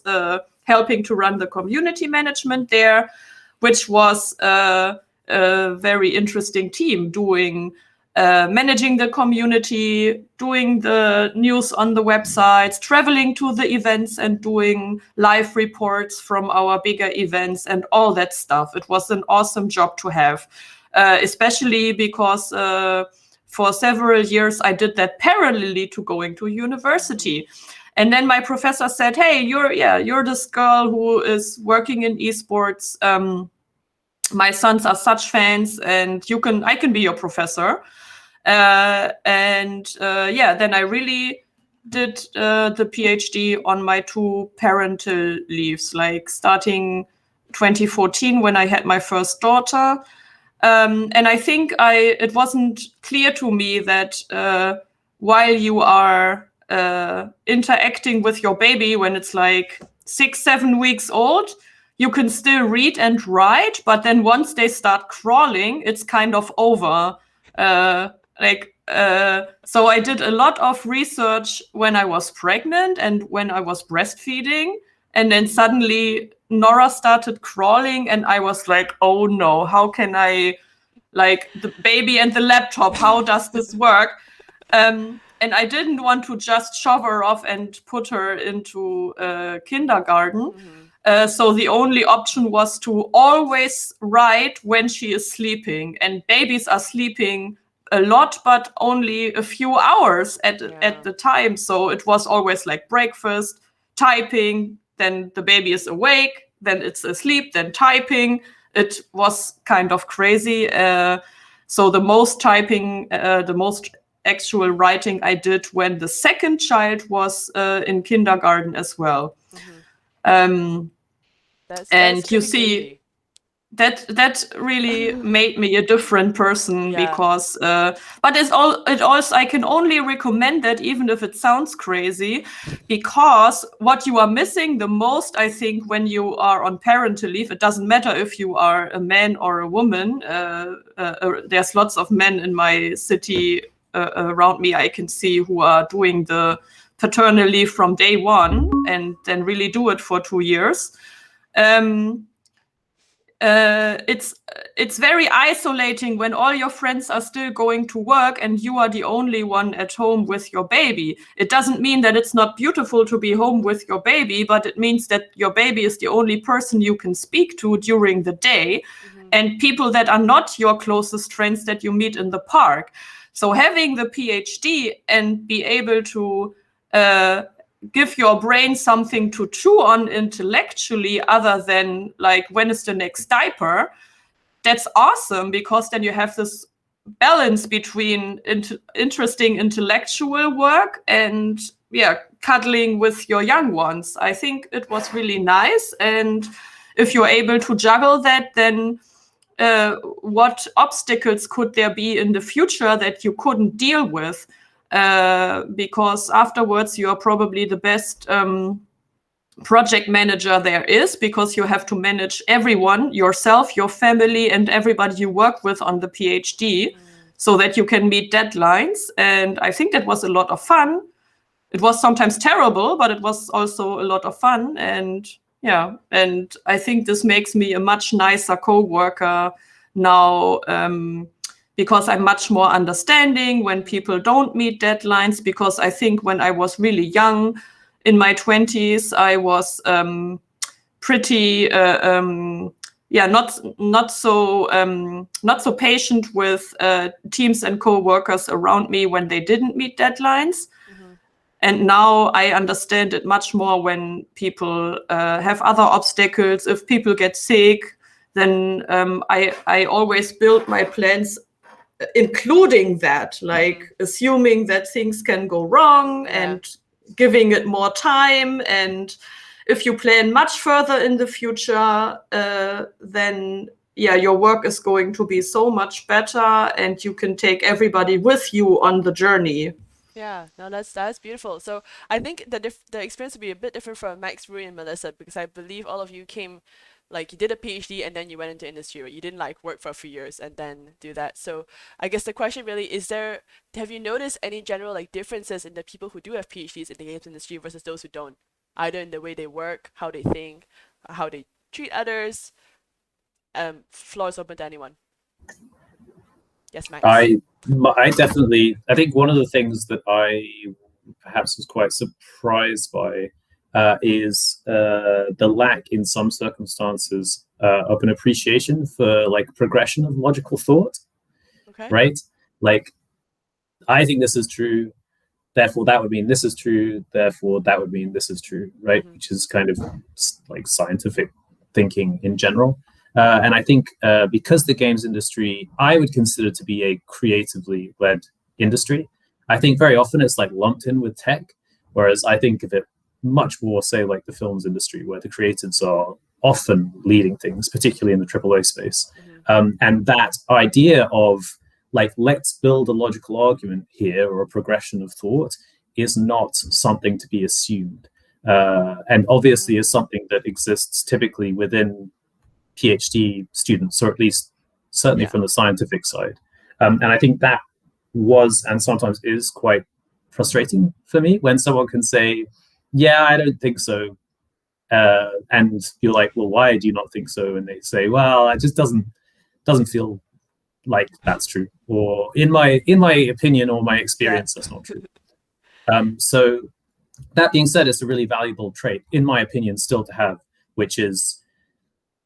helping to run the community management there, which was a very interesting team, doing managing the community, doing the news on the websites, traveling to the events and doing live reports from our bigger events and all that stuff. It was an awesome job to have, especially because for several years I did that parallelly to going to university. And then my professor said, hey, you're this girl who is working in esports. My sons are such fans, and I can be your professor. Then I really did the PhD on my 2 parental leaves, like starting 2014 when I had my first daughter. And I think it wasn't clear to me that while you are interacting with your baby when it's like 6-7 weeks old, you can still read and write, but then once they start crawling, it's kind of over. So I did a lot of research when I was pregnant and when I was breastfeeding, and then suddenly Nora started crawling, and I was like, oh no, how can I, like, the baby and the laptop, how does this work? And I didn't want to just shove her off and put her into kindergarten. So the only option was to always write when she is sleeping. And babies are sleeping a lot, but only a few hours at the time. So it was always like breakfast, typing, then the baby is awake, then it's asleep, then typing. It was kind of crazy. So the most typing, the most actual writing I did when the second child was in kindergarten as well. That's and you pretty see crazy. that really made me a different person, because but it also, I can only recommend that, even if it sounds crazy, because what you are missing the most, I think, when you are on parental leave, it doesn't matter if you are a man or a woman. There's lots of men in my city around me I can see who are doing the paternal leave from day one and then really do it for 2 years. it's very isolating when all your friends are still going to work and you are the only one at home with your baby. It doesn't mean that it's not beautiful to be home with your baby, but it means that your baby is the only person you can speak to during the day, and people that are not your closest friends that you meet in the park. So having the PhD and be able to give your brain something to chew on intellectually other than like, when is the next diaper, that's awesome, because then you have this balance between interesting intellectual work and cuddling with your young ones. I think it was really nice, and if you're able to juggle that, then what obstacles could there be in the future that you couldn't deal with? Because afterwards you are probably the best project manager there is, because you have to manage everyone, yourself, your family, and everybody you work with on the PhD, so that you can meet deadlines. And I think that was a lot of fun. It was sometimes terrible, but it was also a lot of fun. And and I think this makes me a much nicer co-worker now, because I'm much more understanding when people don't meet deadlines. Because I think when I was really young, in my 20s, I was pretty not so patient with teams and co-workers around me when they didn't meet deadlines. And now I understand it much more when people have other obstacles. If people get sick, then I always build my plans including that, like assuming that things can go wrong and giving it more time. And if you plan much further in the future, then your work is going to be so much better, and you can take everybody with you on the journey. Yeah, no, that's beautiful. So I think the experience will be a bit different from Max, Rui, and Melissa, because I believe all of you came, like, you did a PhD and then you went into industry, right? You didn't like work for a few years and then do that. So I guess the question really is have you noticed any general like differences in the people who do have PhDs in the games industry versus those who don't, either in the way they work, how they think, how they treat others? Floor is open to anyone. Yes, Max. I definitely, I think one of the things that I perhaps was quite surprised by is the lack in some circumstances of an appreciation for like progression of logical thought. Okay. Right? Like, I think this is true, therefore that would mean this is true, therefore that would mean this is true, right? Which is kind of like scientific thinking in general. And I think because the games industry, I would consider to be a creatively led industry, I think very often it's like lumped in with tech, whereas I think of it much more, say, like the films industry, where the creatives are often leading things, particularly in the AAA space. And that idea of like, let's build a logical argument here or a progression of thought is not something to be assumed. And obviously is something that exists typically within PhD students, or at least certainly from the scientific side. And I think that was, and sometimes is, quite frustrating for me when someone can say, yeah, I don't think so. And you're like, well, why do you not think so? And they say, well, it just doesn't feel like that's true, or in my opinion or my experience, that's not true. So that being said, it's a really valuable trait, in my opinion, still to have, which is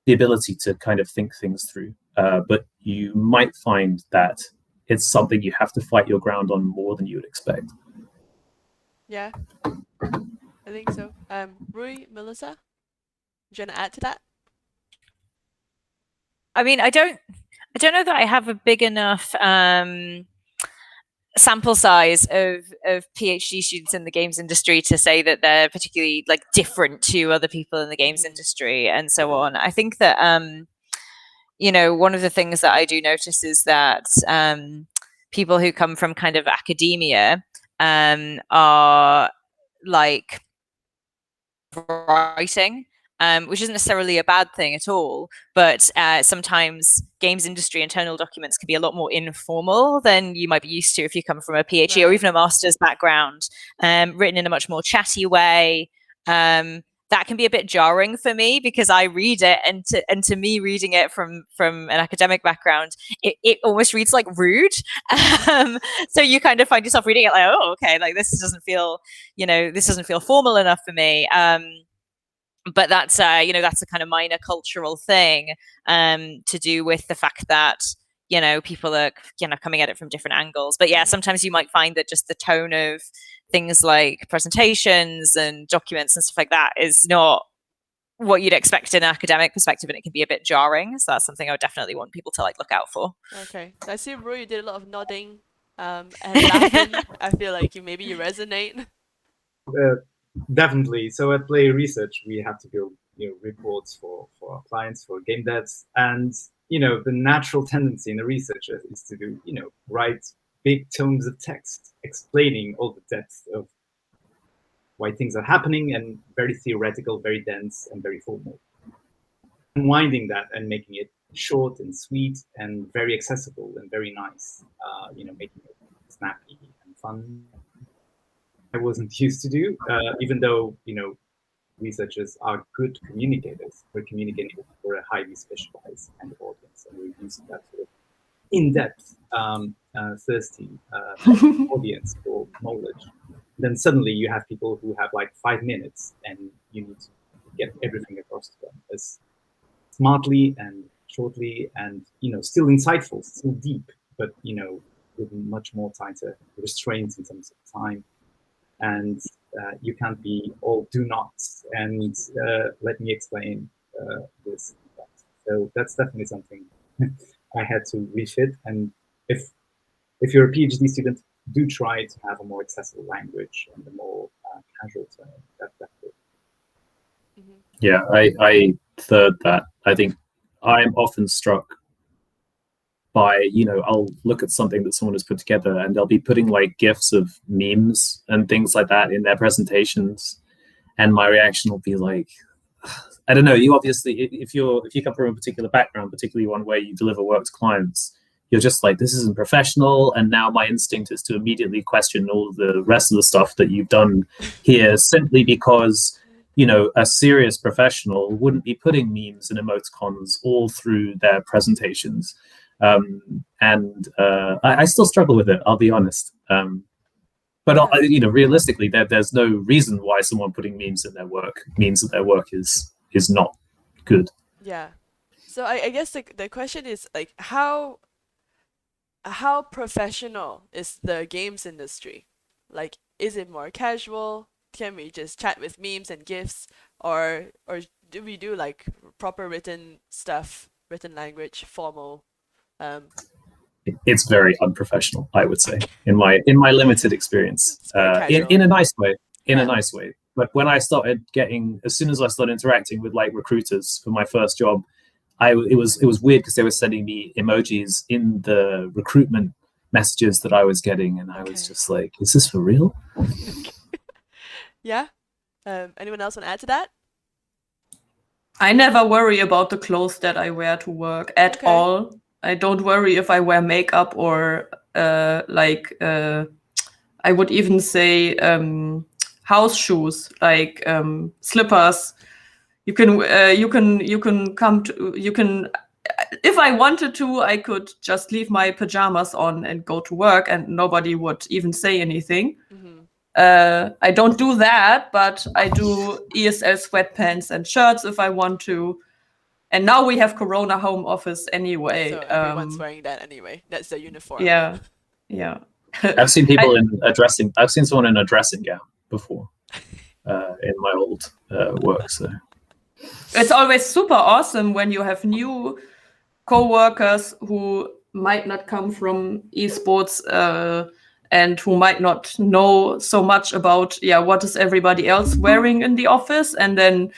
the ability to kind of think things through. But you might find that it's something you have to fight your ground on more than you would expect. Yeah, I think so. Rui, Melissa, do you want to add to that? I mean, I don't know that I have a big enough sample size of PhD students in the games industry to say that they're particularly like different to other people in the games industry and so on. I think that you know, one of the things that I do notice is that people who come from kind of academia are like writing, which isn't necessarily a bad thing at all, but sometimes games industry internal documents can be a lot more informal than you might be used to if you come from a PhD or even a master's background, written in a much more chatty way. That that can be a bit jarring for me, because I read it, and to me, reading it from an academic background, it almost reads like rude. So you kind of find yourself reading it like, oh, okay, like this doesn't feel formal enough for me. But that's that's a kind of minor cultural thing to do with the fact that people are coming at it from different angles. But yeah, sometimes you might find that just the tone of things like presentations and documents and stuff like that is not what you'd expect in an academic perspective, and it can be a bit jarring. So that's something I would definitely want people to like look out for. Okay, I see, Rui, you did a lot of nodding and laughing. I feel like maybe you resonate. Definitely. So at Play Research, we have to build reports for our clients, for game devs, and the natural tendency in a researcher is to do write big tomes of text explaining all the depth of why things are happening, and very theoretical, very dense, and very formal. Unwinding that and making it short and sweet and very accessible and very nice, making it snappy and fun. I wasn't used to do, even though researchers are good communicators. We're communicating for a highly specialized kind of audience, and we're using that sort of in-depth, thirsty audience for knowledge. Then suddenly you have people who have like 5 minutes, and you need to get everything across to them as smartly and shortly, and still insightful, still deep, but with much more tighter restraints in terms of time. And you can't be all do nots and let me explain this. So that's definitely something I had to refit. And if you're a PhD student, do try to have a more accessible language and a more casual tone. That's good. Yeah, I third that. I think I'm often struck by, I'll look at something that someone has put together, and they'll be putting like GIFs of memes and things like that in their presentations. And my reaction will be like, I don't know, you obviously, if you come from a particular background, particularly one where you deliver work to clients, you're just like, this isn't professional. And now my instinct is to immediately question all the rest of the stuff that you've done here, simply because a serious professional wouldn't be putting memes and emoticons all through their presentations. I still struggle with it, I'll be honest. But realistically, there's no reason why someone putting memes in their work means that their work is not good. Yeah. So I guess the question is like, how professional is the games industry? Like, is it more casual? Can we just chat with memes and GIFs, or do we do like proper written stuff, written language, formal? It's very unprofessional, I would say, in my limited experience. In a nice way, a nice way. But when I started as soon as I started interacting with like recruiters for my first job, it was weird because they were sending me emojis in the recruitment messages that I was getting, and I was just like, is this for real? Yeah. Anyone else want to add to that? I never worry about the clothes that I wear to work at all. I don't worry if I wear makeup or I would even say house shoes, like slippers. You can if I wanted to, I could just leave my pajamas on and go to work, and nobody would even say anything. I don't do that, but I do ESL sweatpants and shirts if I want to. And now we have Corona home office anyway. So everyone's wearing that anyway. That's the uniform. Yeah. I've seen people I've seen someone in a dressing gown before in my old work. So it's always super awesome when you have new co-workers who might not come from esports and who might not know so much about what is everybody else wearing in the office, and then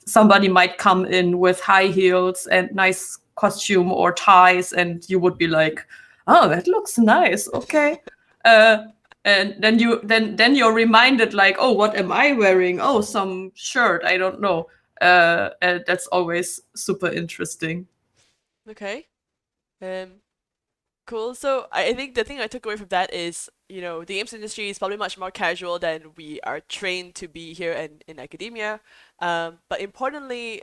somebody might come in with high heels and nice costume or ties, and you would be like, oh, that looks nice, okay. And then you're reminded like, oh, what am I wearing? Oh, some shirt, I don't know. And that's always super interesting. Okay. Cool. So I think the thing I took away from that is, the games industry is probably much more casual than we are trained to be here in academia. But importantly,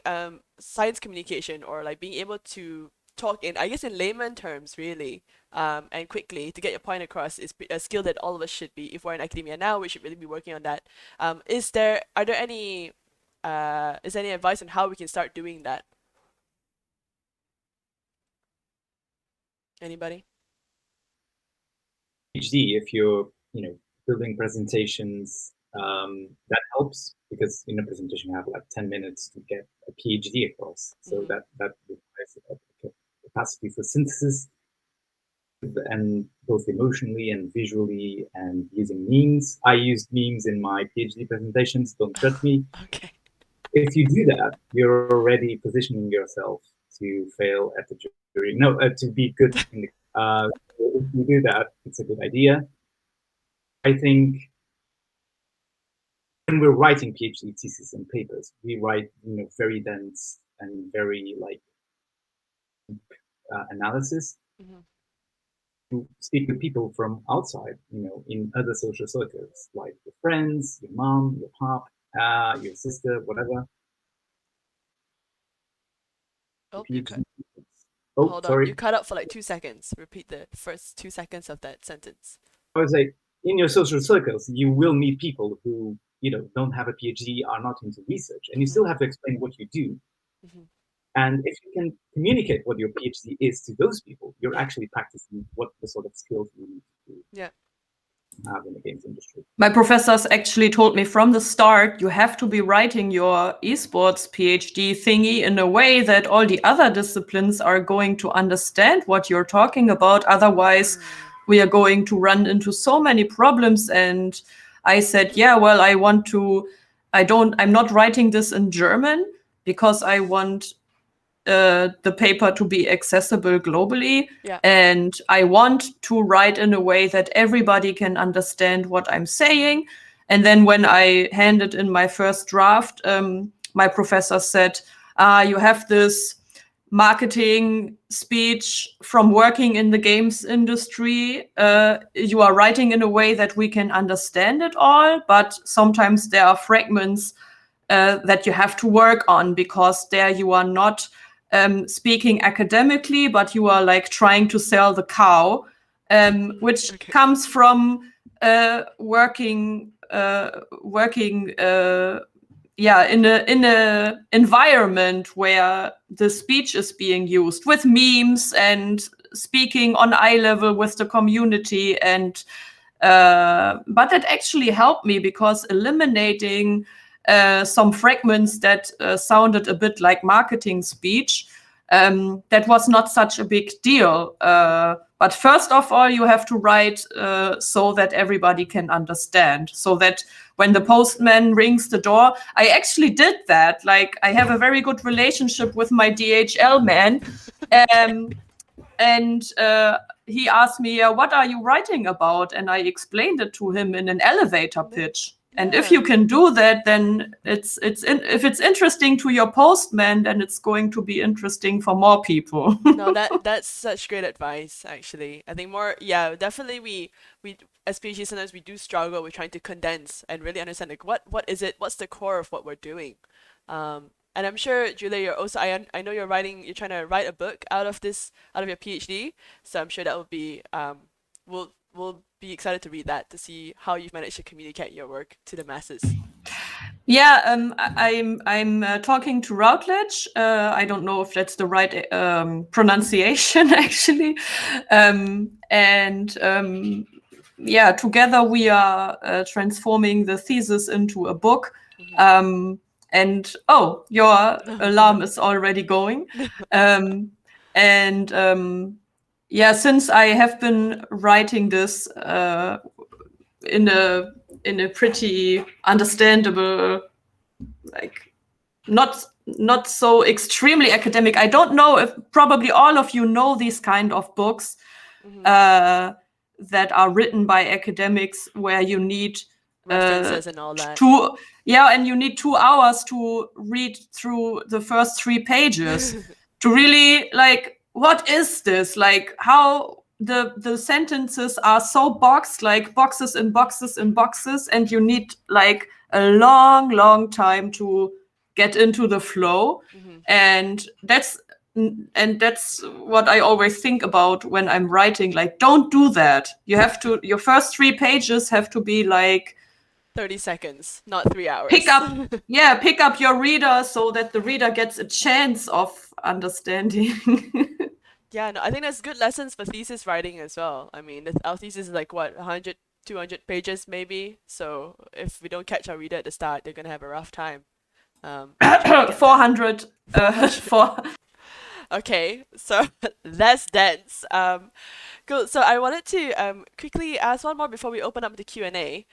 science communication, or like being able to talk in, I guess, in layman terms, really, and quickly to get your point across is a skill that all of us should be. If we're in academia now, we should really be working on that. Are there any, is there any advice on how we can start doing that? Anybody? PhD, if you're building presentations, that helps, because in a presentation you have like 10 minutes to get a PhD across. So Mhm. that requires a capacity for synthesis, and both emotionally and visually, and using memes. I used memes in my PhD presentations, don't judge me. Okay. If you do that, you're already positioning yourself to fail at the jury. No, to be good in the. If you do that, it's a good idea. I think when we're writing PhD theses and papers, we write, very dense and very analysis. Mhm. To speak with people from outside, in other social circles, like your friends, your mom, your pop, your sister, whatever. Oh, you cut. PhD. Oh, Hold on. You sorry. cut out for like 2 seconds. Repeat the first 2 seconds of that sentence. I was like, in your social circles, you will meet people who, don't have a PhD, are not into research, and you still have to explain what you do. Mhm. And if you can communicate what your PhD is to those people, you're Yeah. actually practicing what the sort of skills you need to Yeah. have in the games industry. My professors actually told me from the start, you have to be writing your esports PhD thingy in a way that all the other disciplines are going to understand what you're talking about. Otherwise, we are going to run into so many problems. And I said, yeah, well, I'm not writing this in German because I want the paper to be accessible globally. Yeah. And I want to write in a way that everybody can understand what I'm saying. And then when I handed in my first draft, my professor said, you have this marketing speech from working in the games industry. You are writing in a way that we can understand it all, but sometimes there are fragments that you have to work on, because there you are not speaking academically, but you are like trying to sell the cow, which Okay. comes from working in a environment where the speech is being used with memes and speaking on eye level with the community. And but it actually helped me, because eliminating some fragments that sounded a bit like marketing speech, that was not such a big deal. But first of all, you have to write so that everybody can understand, so that when the postman rings the door, I actually did that. Like, I have a very good relationship with my DHL man. And he asked me, what are you writing about? And I explained it to him in an elevator pitch. And if you can do that, then if it's interesting to your postman, then it's going to be interesting for more people. No, that's such great advice, actually. I think definitely we as PhD sometimes we do struggle with trying to condense and really understand, like, what is it, what's the core of what we're doing. And I'm sure, Julia, you're also, I know you're trying to write a book out of your PhD, so I'm sure that will be we'll be excited to read that, to see how you've managed to communicate your work to the masses. Yeah, I'm talking to Routledge. I don't know if that's the right pronunciation, actually. Yeah, together we are transforming the thesis into a book. And your alarm is already going. Yeah, since I have been writing this in a pretty understandable, like, not so extremely academic. I don't know if probably all of you know these kind of books that are written by academics, where you need References and all that. and you need 2 hours to read through the first 3 pages to really, like, what is this? Like, how the sentences are so boxed, like boxes and boxes and boxes, and you need like a long time to get into the flow. And that's what I always think about when I'm writing. Like, don't do that. You have to, your first 3 pages have to be like 30 seconds, not 3 hours. pick up your reader so that the reader gets a chance of understanding. Yeah, no, I think that's good lessons for thesis writing as well. I mean, our thesis is like what, 100, 200 pages maybe. So if we don't catch our reader at the start, they're gonna have a rough time. 400. Okay, so that's dense. Cool. So I wanted to quickly ask one more before we open up the Q&A.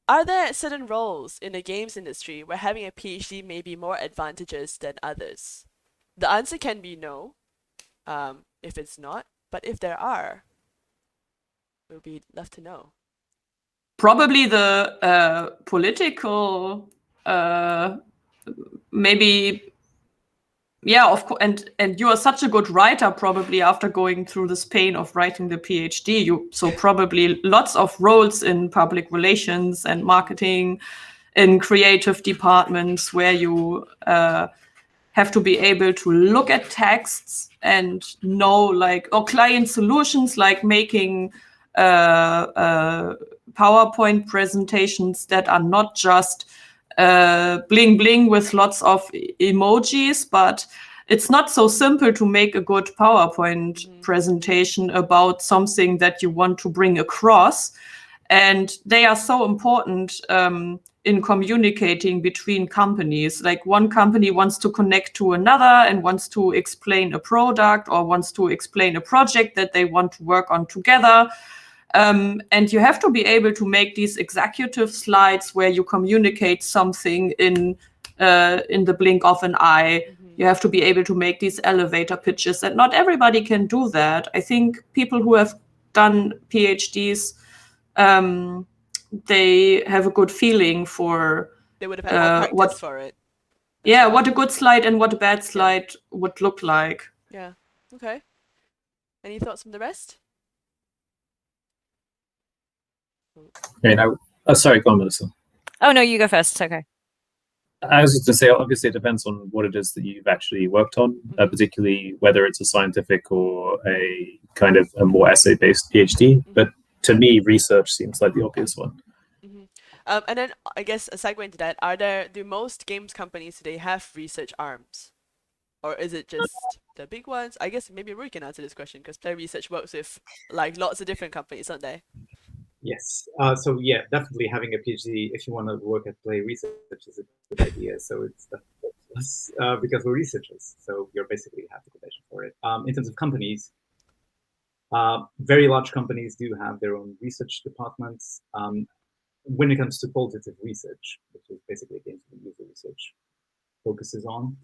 Are there certain roles in the games industry where having a PhD may be more advantageous than others? The answer can be no, if it's not, but if there are, we'll be love to know. Probably the political, maybe. Yeah, of course, and you are such a good writer. Probably after going through this pain of writing the PhD, so probably lots of roles in public relations and marketing, in creative departments where you have to be able to look at texts and know, like, or client solutions, like making PowerPoint presentations that are not just bling bling with lots of emojis, but it's not so simple to make a good PowerPoint presentation about something that you want to bring across. And they are so important in communicating between companies. Like, one company wants to connect to another and wants to explain a product or wants to explain a project that they want to work on together. And you have to be able to make these executive slides where you communicate something in the blink of an eye. You have to be able to make these elevator pitches, and not everybody can do that. I think people who have done PhDs, they have a good feeling for. They would have had more practice for it. Yeah, what a good slide and what a bad slide would look like. Yeah. Okay. Any thoughts from the rest? I mean, sorry, go on, Melissa. Oh no, you go first. It's okay. I was just going to say, obviously, it depends on what it is that you've actually worked on, particularly whether it's a scientific or a kind of a more essay-based PhD. But to me, research seems like the obvious one. And then I guess a segue into that, do most games companies today have research arms? Or is it just the big ones? I guess maybe Rui can answer this question, because Play Research works with like lots of different companies, don't they? Yes. So yeah, definitely having a PhD if you want to work at Play Research is a good idea. So it's because we're researchers, so you're basically have the credential for it. In terms of companies, very large companies do have their own research departments. When it comes to qualitative research, which is basically games user research focuses on,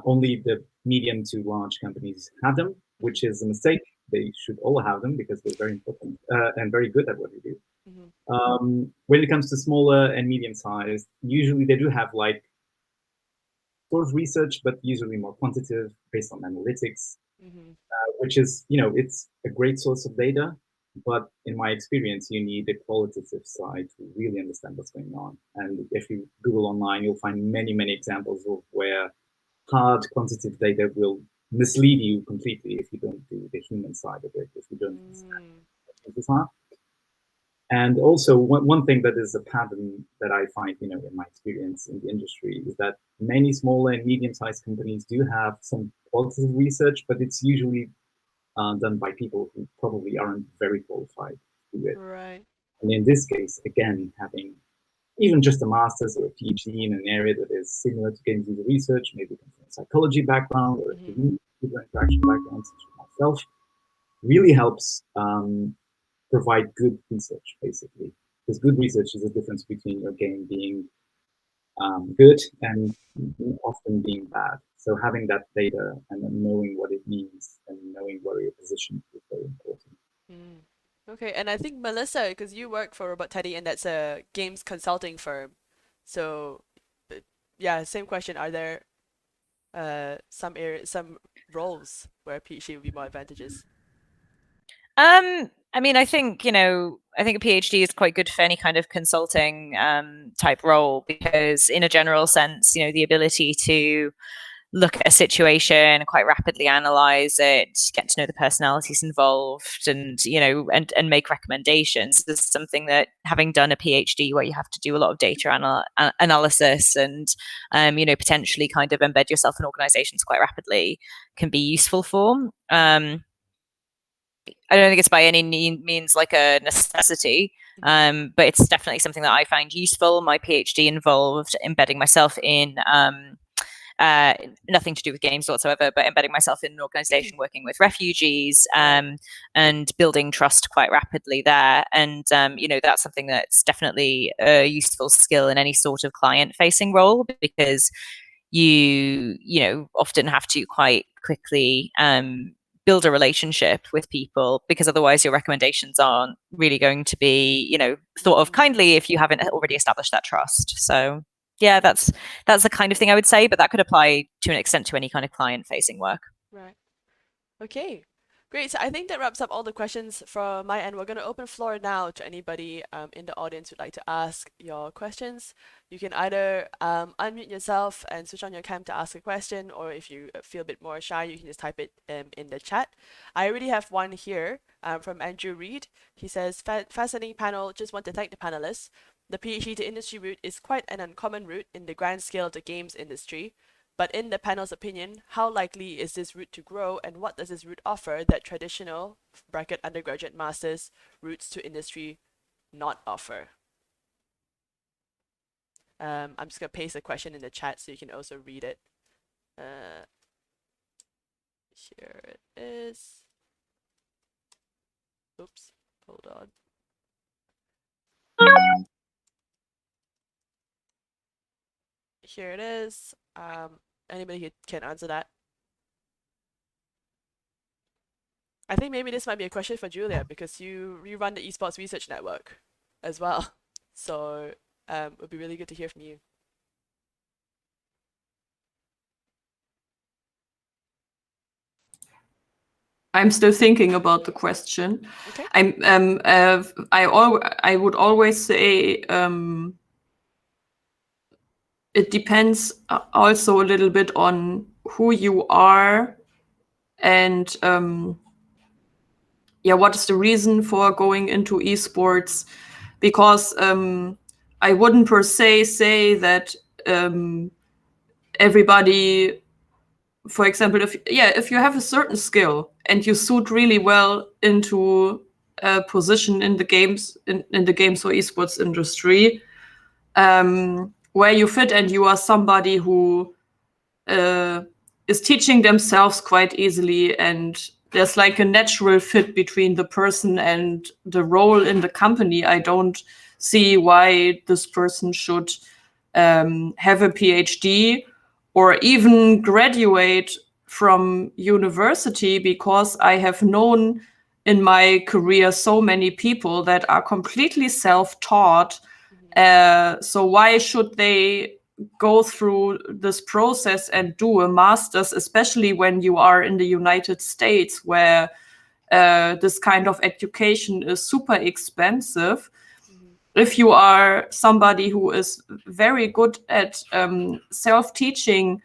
only the medium to large companies have them, which is a mistake. They should all have them because they're very important and very good at what they do. When it comes to smaller and medium-sized, usually they do have like sort of research, but usually more quantitative, based on analytics, which is, it's a great source of data. But in my experience, you need a qualitative side to really understand what's going on. And if you Google online, you'll find many, many examples of where hard quantitative data will mislead you completely if you don't do the human side of it, if you don't understand what things are. And also, one thing that is a pattern that I find, in my experience in the industry, is that many smaller and medium-sized companies do have some qualitative research, but it's usually done by people who probably aren't very qualified to do it. Right. And in this case, again, having even just a master's or a PhD in an area that is similar to games user research, maybe from a psychology background or a human interaction background, such as myself, really helps provide good research, basically. Because good research is the difference between your game being good and often being bad. So having that data and then knowing what it means and knowing where you're positioned is very important. Okay, and I think Melissa, because you work for Robot Teddy, and that's a games consulting firm. So, yeah, same question. Are there some roles where a PhD would be more advantageous? I mean, I think a PhD is quite good for any kind of consulting type role, because in a general sense, the ability to look at a situation, quite rapidly analyze it, get to know the personalities involved, and and make recommendations is something that, having done a PhD where you have to do a lot of data analysis and potentially kind of embed yourself in organizations quite rapidly, can be useful for. I don't think it's by any means like a necessity, but it's definitely something that I find useful. My PhD involved embedding myself in nothing to do with games whatsoever, but embedding myself in an organization working with refugees, and building trust quite rapidly there. And that's something that's definitely a useful skill in any sort of client-facing role, because you often have to quite quickly build a relationship with people, because otherwise your recommendations aren't really going to be thought of kindly if you haven't already established that trust. So yeah, that's the kind of thing I would say, but that could apply to an extent to any kind of client-facing work. Right. Okay. Great. So I think that wraps up all the questions from my end. We're going to open floor now to anybody in the audience who'd like to ask your questions. You can either unmute yourself and switch on your cam to ask a question, or if you feel a bit more shy, you can just type it in the chat. I already have one here from Andrew Reed. He says, fascinating panel. Just want to thank the panelists. The PhD to industry route is quite an uncommon route in the grand scale of the games industry. But in the panel's opinion, how likely is this route to grow, and what does this route offer that traditional (undergraduate masters) routes to industry not offer? I'm just going to paste a question in the chat so you can also read it. Here it is. Oops, hold on. Here it is. Anybody can answer that? I think maybe this might be a question for Julia, because you run the Esports Research Network as well. So it would be really good to hear from you. I'm still thinking about the question. Okay. I would always say it depends also a little bit on who you are, and what is the reason for going into esports? Because I wouldn't per se say that everybody, for example, if you have a certain skill and you suit really well into a position in the games in the games or esports industry, where you fit, and you are somebody who is teaching themselves quite easily, and there's like a natural fit between the person and the role in the company, I don't see why this person should have a PhD or even graduate from university, because I have known in my career so many people that are completely self-taught. So why should they go through this process and do a master's, especially when you are in the United States, where this kind of education is super expensive? If you are somebody who is very good at self-teaching,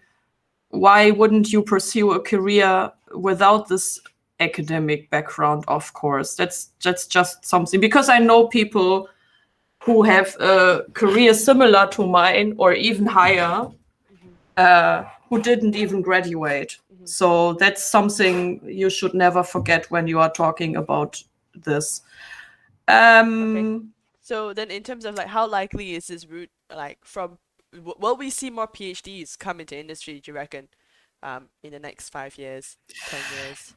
why wouldn't you pursue a career without this academic background? Of course, that's just something, because I know people who have a career similar to mine or even higher, who didn't even graduate. So that's something you should never forget when you are talking about this. Okay. So then, in terms of like how likely is this route, like from, will we see more PhDs come into industry, do you reckon, in the next 5 years, 10 years?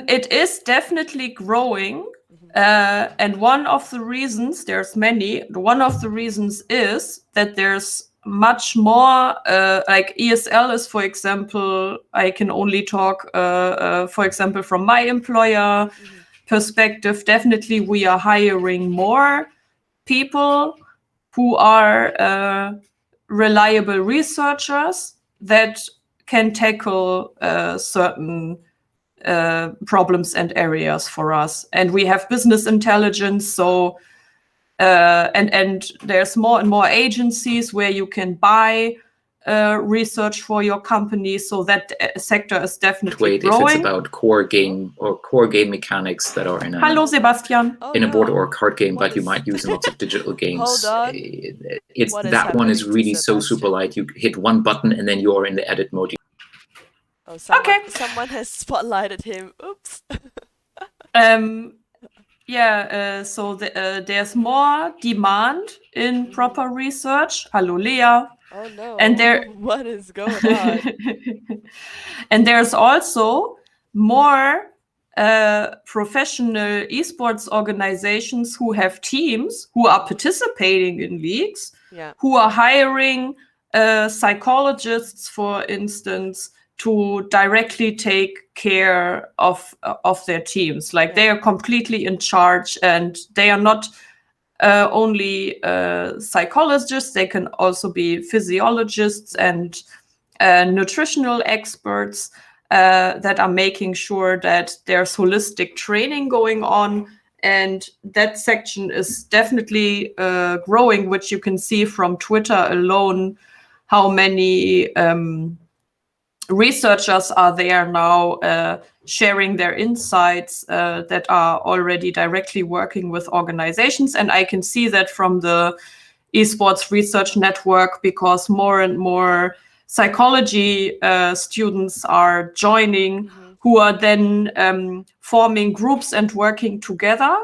It is definitely growing. And one of the reasons, there's many, one of the reasons is that there's much more, like ESL is, for example, I can only talk, for example, from my employer perspective. Definitely we are hiring more people who are reliable researchers that can tackle certain problems and areas for us. And we have business intelligence, so and there's more and more agencies where you can buy research for your company, so that sector is definitely growing. If it's about core game or core game mechanics that are in a Hello, Sebastian. in a board or card game that you might use in lots of digital games. Hold on. It's What is that one is happening to really so super Sebastian? light. You hit one button and then you're in the edit mode. Oh, someone, Okay. someone has spotlighted him. Oops. So there's more demand in proper research. Hello, Leah. Oh no. And there- What is going on? And there's also more professional esports organizations who have teams who are participating in leagues, Yeah. who are hiring psychologists, for instance, to directly take care of their teams. Like, they are completely in charge, and they are not only psychologists, they can also be physiologists and nutritional experts that are making sure that there's holistic training going on. And that section is definitely growing, which you can see from Twitter alone, how many researchers are there now sharing their insights that are already directly working with organizations. And I can see that from the Esports Research Network, because more and more psychology students are joining, who are then forming groups and working together.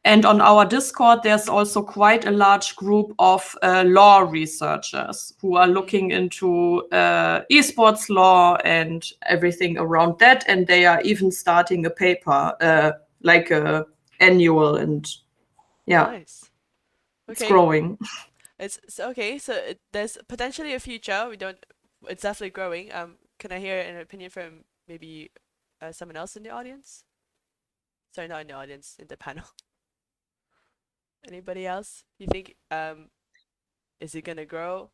And on our Discord, there's also quite a large group of law researchers who are looking into esports law and everything around that. And they are even starting a paper, like a annual, and Nice. it's growing. Okay. So there's potentially a future. It's definitely growing. Can I hear an opinion from maybe someone else in the audience? Sorry, not in the audience, in the panel. Anybody else? You think is it gonna grow?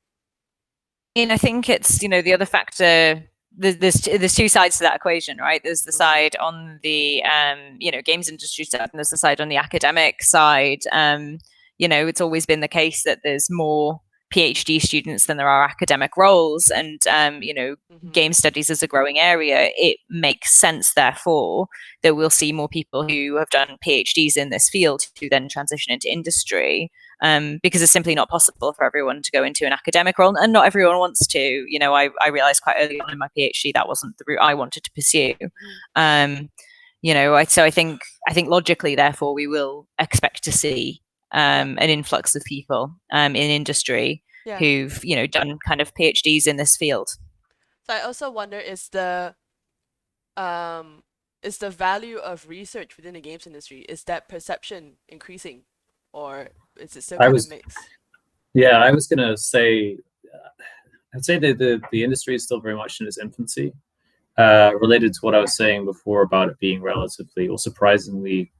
And I think it's, the other factor. There's two sides to that equation, right? There's the side on the games industry side, and there's the side on the academic side. It's always been the case that there's more PhD students than there are academic roles, and game studies is a growing area. It makes sense, therefore, that we'll see more people who have done PhDs in this field who then transition into industry, because it's simply not possible for everyone to go into an academic role, and not everyone wants to. I realized quite early on in my PhD that wasn't the route I wanted to pursue. So I think logically, therefore, we will expect to see an influx of people in industry who've done kind of PhDs in this field. So I also wonder, is the value of research within the games industry, is that perception increasing, or is it still kind of mixed? Yeah, I was gonna say, I'd say that the industry is still very much in its infancy. Related to what I was saying before about it being relatively or surprisingly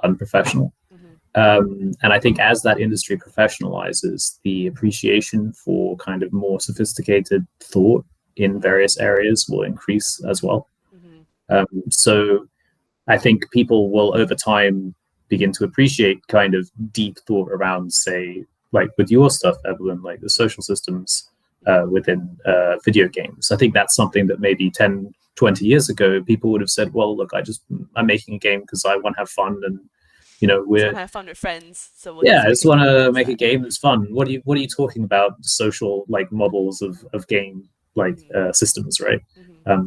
unprofessional. And I think as that industry professionalizes, the appreciation for kind of more sophisticated thought in various areas will increase as well. So I think people will over time begin to appreciate kind of deep thought around, say, like with your stuff, Evelyn, like the social systems within video games. I think that's something that maybe 10, 20 years ago, people would have said, well, look, I'm making a game because I want to have fun, and we're have fun with friends. So I just want to make a game that's fun. What are you talking about? Social like models of game like systems, right?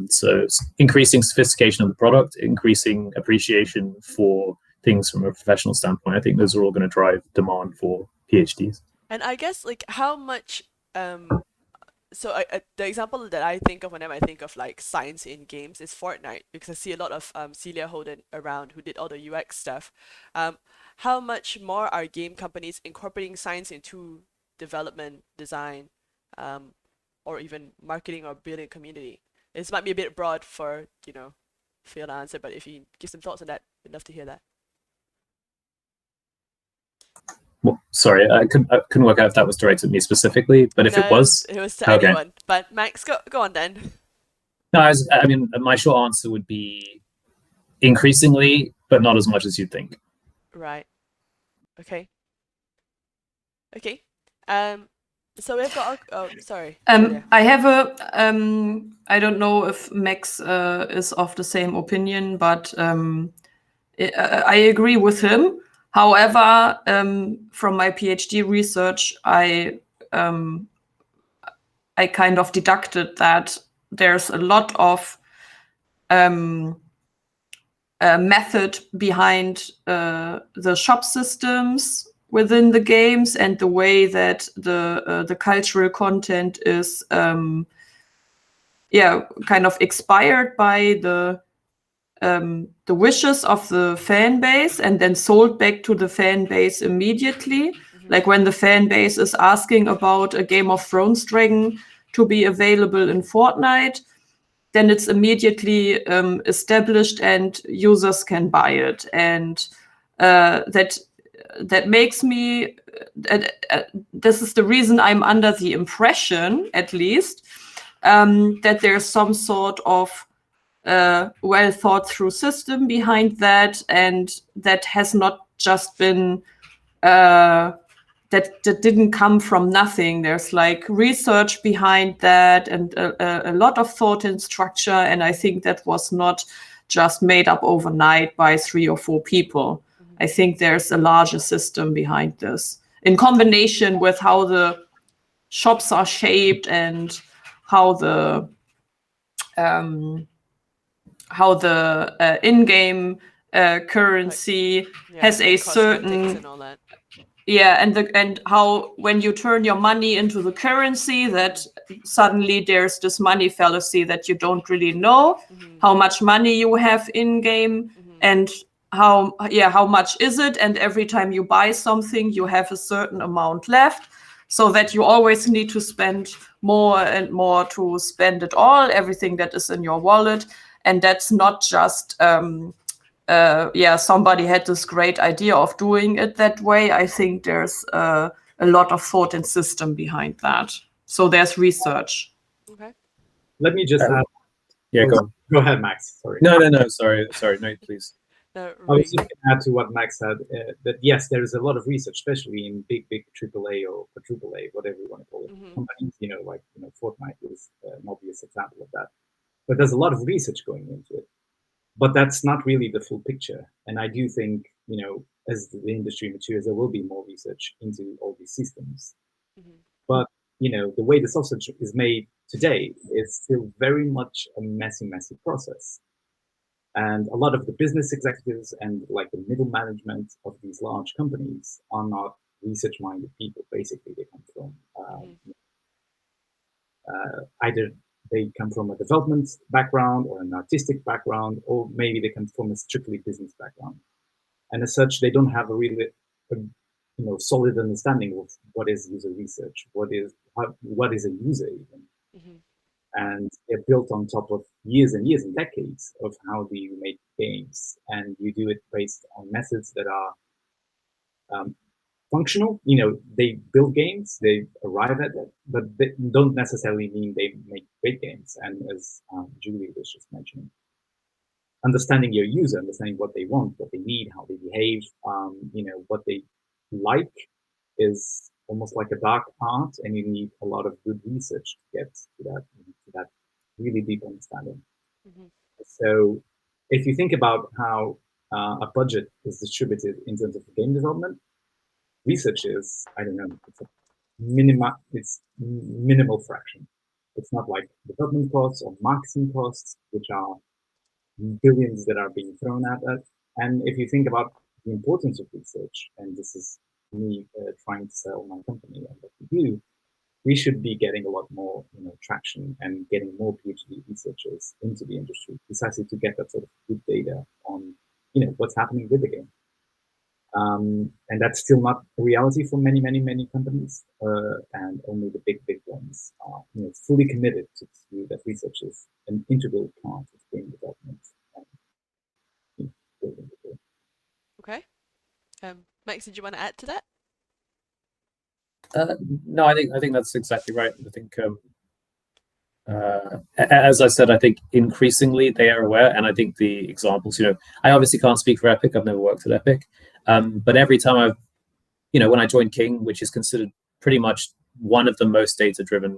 So it's increasing sophistication of the product, increasing appreciation for things from a professional standpoint. I think those are all going to drive demand for PhDs. And I guess like how much so the example that I think of whenever I think of like science in games is Fortnite, because I see a lot of Celia Holden around who did all the UX stuff. How much more are game companies incorporating science into development, design, or even marketing or building a community? This might be a bit broad for field answer, but if you give some thoughts on that, we'd love to hear that. Well, sorry, I couldn't work out if that was directed at me specifically, but if it was to anyone. But Max, go on then. No, I mean, my short answer would be increasingly, but not as much as you'd think. Right. Okay. Okay. So we've got. Sorry. Julia. I have a. I don't know if Max is of the same opinion, but I agree with him. However, from my PhD research, I kind of deducted that there's a lot of method behind the shop systems within the games and the way that the cultural content is kind of expired by the wishes of the fan base and then sold back to the fan base immediately. Like when the fan base is asking about a Game of Thrones dragon to be available in Fortnite, then it's immediately established and users can buy it. And that makes me, this is the reason I'm under the impression, at least, that there's some sort of well thought through system behind that, and that has not just been that didn't come from nothing. There's like research behind that and a lot of thought and structure, and I think that was not just made up overnight by 3 or 4 people. I think there's a larger system behind this, in combination with how the shops are shaped and how the in-game currency has a certain and all that. and how when you turn your money into the currency, that suddenly there's this money fallacy that you don't really know how much money you have in game and how much is it, and every time you buy something you have a certain amount left, so that you always need to spend more and more to spend it all, everything that is in your wallet. And that's not just somebody had this great idea of doing it that way. I think there's a lot of thought and system behind that. So there's research. Okay. Let me just add. Yeah, go on. Go ahead, Max. Sorry. No, sorry. No, please. No, I was just going to add to what Max said, that yes, there is a lot of research, especially in big AAA or quadruple A, whatever you want to call it, companies, Fortnite is an obvious example of that. But there's a lot of research going into it. But that's not really the full picture. And I do think, as the industry matures, there will be more research into all these systems. But, the way the sausage is made today is still very much a messy process. And a lot of the business executives and like the middle management of these large companies are not research-minded people. Basically, they come from either they come from a development background or an artistic background, or maybe they come from a strictly business background. And as such, they don't have a really solid understanding of what is user research, what is a user even. And they're built on top of years and years and decades of how do you make games, and you do it based on methods that are functional. They build games, they arrive at it, but they don't necessarily mean they make great games. And as Julie was just mentioning, understanding your user, understanding what they want, what they need, how they behave, what they like, is almost like a dark art, and you need a lot of good research to get to that really deep understanding. So if you think about how a budget is distributed in terms of game development, research is, I don't know, it's minimal fraction. It's not like development costs or marketing costs, which are billions that are being thrown at us. And if you think about the importance of research, and this is me trying to sell my company and what we do, we should be getting a lot more traction and getting more PhD researchers into the industry, precisely to get that sort of good data on what's happening with the game. And that's still not a reality for many companies, and only the big ones are fully committed to that research is an integral part of game development. Okay. Max, did you want to add to that? No, I think that's exactly right. I think As I said, I think increasingly they are aware, and I think the examples, I obviously can't speak for Epic. I've never worked at Epic, but every time when I joined King, which is considered pretty much one of the most data-driven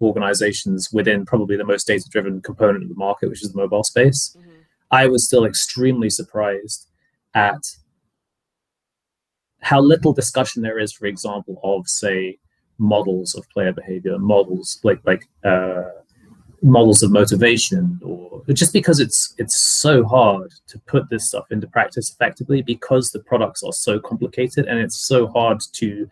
organizations within probably the most data-driven component of the market, which is the mobile space, I was still extremely surprised at how little discussion there is, for example, of, say, models of player behavior, models models of motivation, or just because it's so hard to put this stuff into practice effectively because the products are so complicated, and it's so hard to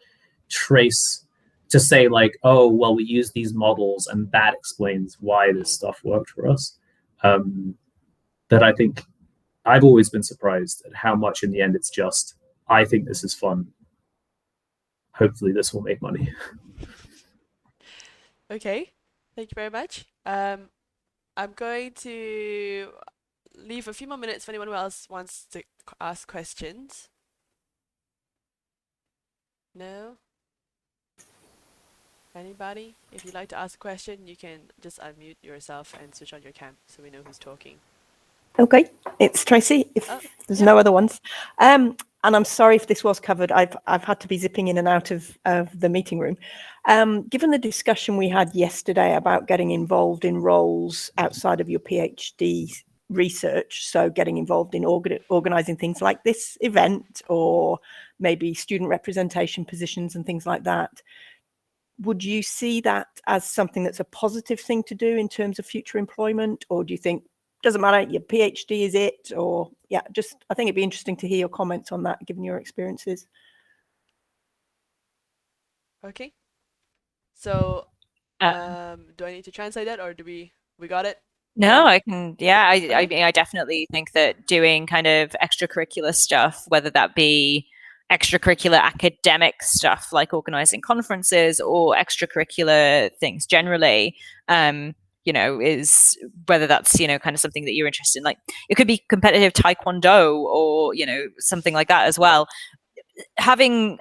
trace, to say like, oh, well, we use these models and that explains why this stuff worked for us. That I think I've always been surprised at how much in the end it's just, I think this is fun. Hopefully this will make money. Okay, thank you very much. I'm going to leave a few more minutes for anyone else wants to ask questions. No? Anybody? If you'd like to ask a question, you can just unmute yourself and switch on your cam so we know who's talking. Okay, it's Tracy, if there's no other ones. And I'm sorry if this was covered. I've had to be zipping in and out of the meeting room. Given the discussion we had yesterday about getting involved in roles outside of your PhD research, so getting involved in organizing things like this event or maybe student representation positions and things like that, would you see that as something that's a positive thing to do in terms of future employment, or do you think doesn't matter, your PhD is it? Or I think it'd be interesting to hear your comments on that, given your experiences. Okay. So, do I need to translate that, or do we got it? No, I can. Yeah, I mean, I definitely think that doing kind of extracurricular stuff, whether that be extracurricular academic stuff like organizing conferences or extracurricular things generally, is whether that's, kind of something that you're interested in. Like it could be competitive taekwondo or, something like that as well. Having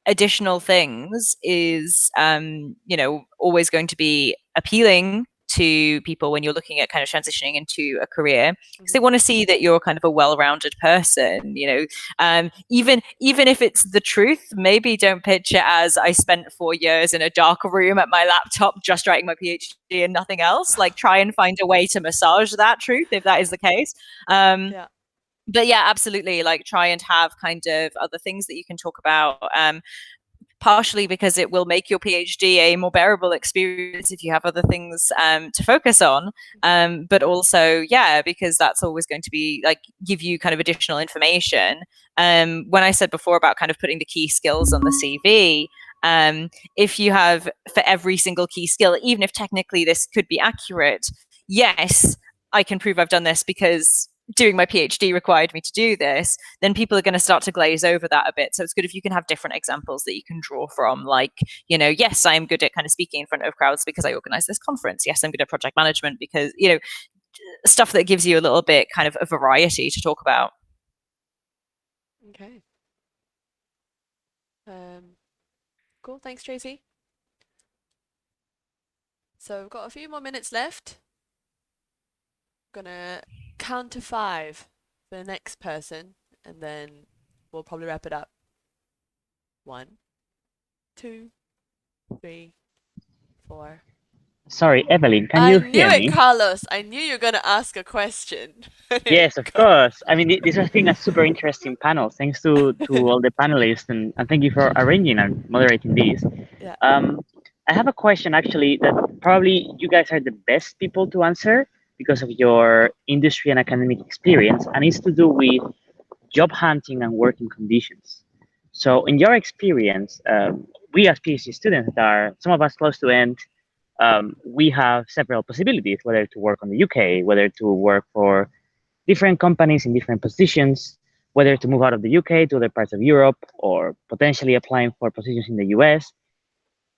additional things is, always going to be appealing to people when you're looking at kind of transitioning into a career, because they want to see that you're kind of a well-rounded person, even if it's the truth. Maybe don't pitch it as I spent 4 years in a dark room at my laptop just writing my PhD and nothing else. Like try and find a way to massage that truth if that is the case. But yeah, absolutely, like try and have kind of other things that you can talk about, partially because it will make your PhD a more bearable experience if you have other things to focus on, but also, because that's always going to be like give you kind of additional information. When I said before about kind of putting the key skills on the CV, if you have for every single key skill, even if technically this could be accurate, yes, I can prove I've done this because doing my PhD required me to do this, then people are going to start to glaze over that a bit. So it's good if you can have different examples that you can draw from, like, yes, I'm good at kind of speaking in front of crowds because I organized this conference. Yes, I'm good at project management because, stuff that gives you a little bit kind of a variety to talk about. Okay. Cool. Thanks, Tracy. So we've got a few more minutes left. Gonna count to 5 for the next person, and then we'll probably wrap it up. 1, 2, 3, 4. Sorry, Evelyn, can you hear I knew me? it, Carlos. I knew you were gonna ask a question. Yes, of course. I mean, this has been a super interesting panel. Thanks to all the panelists, and thank you for arranging and moderating this. Yeah. I have a question actually that probably you guys are the best people to answer because of your industry and academic experience, and it's to do with job hunting and working conditions. So, in your experience, we as PhD students that are some of us close to end, we have several possibilities, whether to work on the UK, whether to work for different companies in different positions, whether to move out of the UK to other parts of Europe, or potentially applying for positions in the US.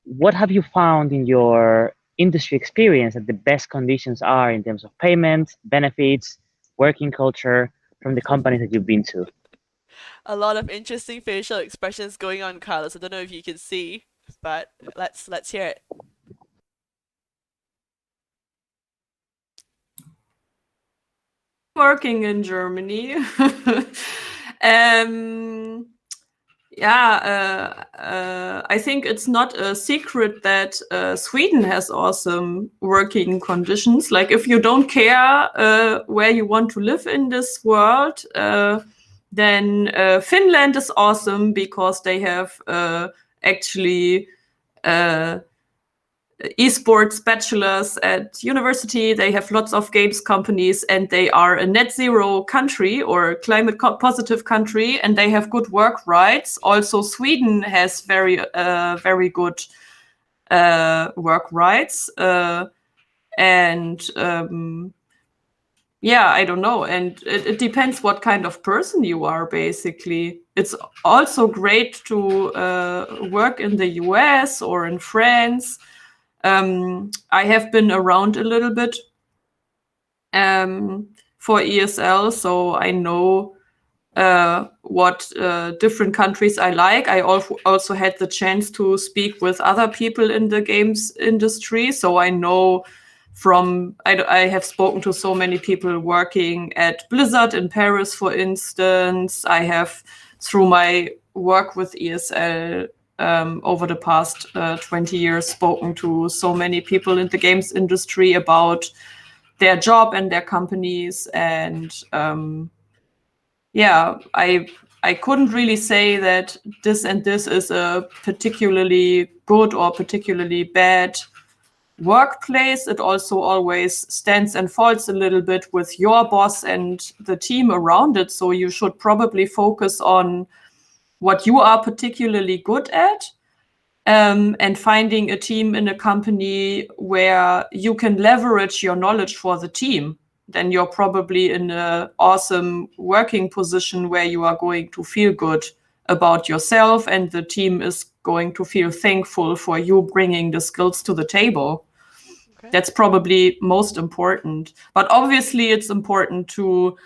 What have you found in your industry experience that the best conditions are in terms of payment, benefits, working culture from the companies that you've been to? A lot of interesting facial expressions going on, Carlos. I don't know if you can see, but let's hear it. working in Germany. I think it's not a secret that Sweden has awesome working conditions. Like if you don't care where you want to live in this world, then Finland is awesome because they have actually esports bachelors at university. They have lots of games companies, and they are a net zero country or climate positive country, and they have good work rights. Also, Sweden has very good work rights, I don't know. And it depends what kind of person you are, basically. It's also great to work in the US or in France. I have been around a little bit for ESL, so I know what different countries I like. I also had the chance to speak with other people in the games industry, so I know I have spoken to so many people working at Blizzard in Paris, for instance. I have, through my work with ESL, over the past 20 years, spoken to so many people in the games industry about their job and their companies. And I couldn't really say that this and this is a particularly good or particularly bad workplace. It also always stands and falls a little bit with your boss and the team around it. So you should probably focus on what you are particularly good at, and finding a team in a company where you can leverage your knowledge for the team. Then you're probably in an awesome working position where you are going to feel good about yourself, and the team is going to feel thankful for you bringing the skills to the table. Okay. That's probably most important. But obviously it's important to,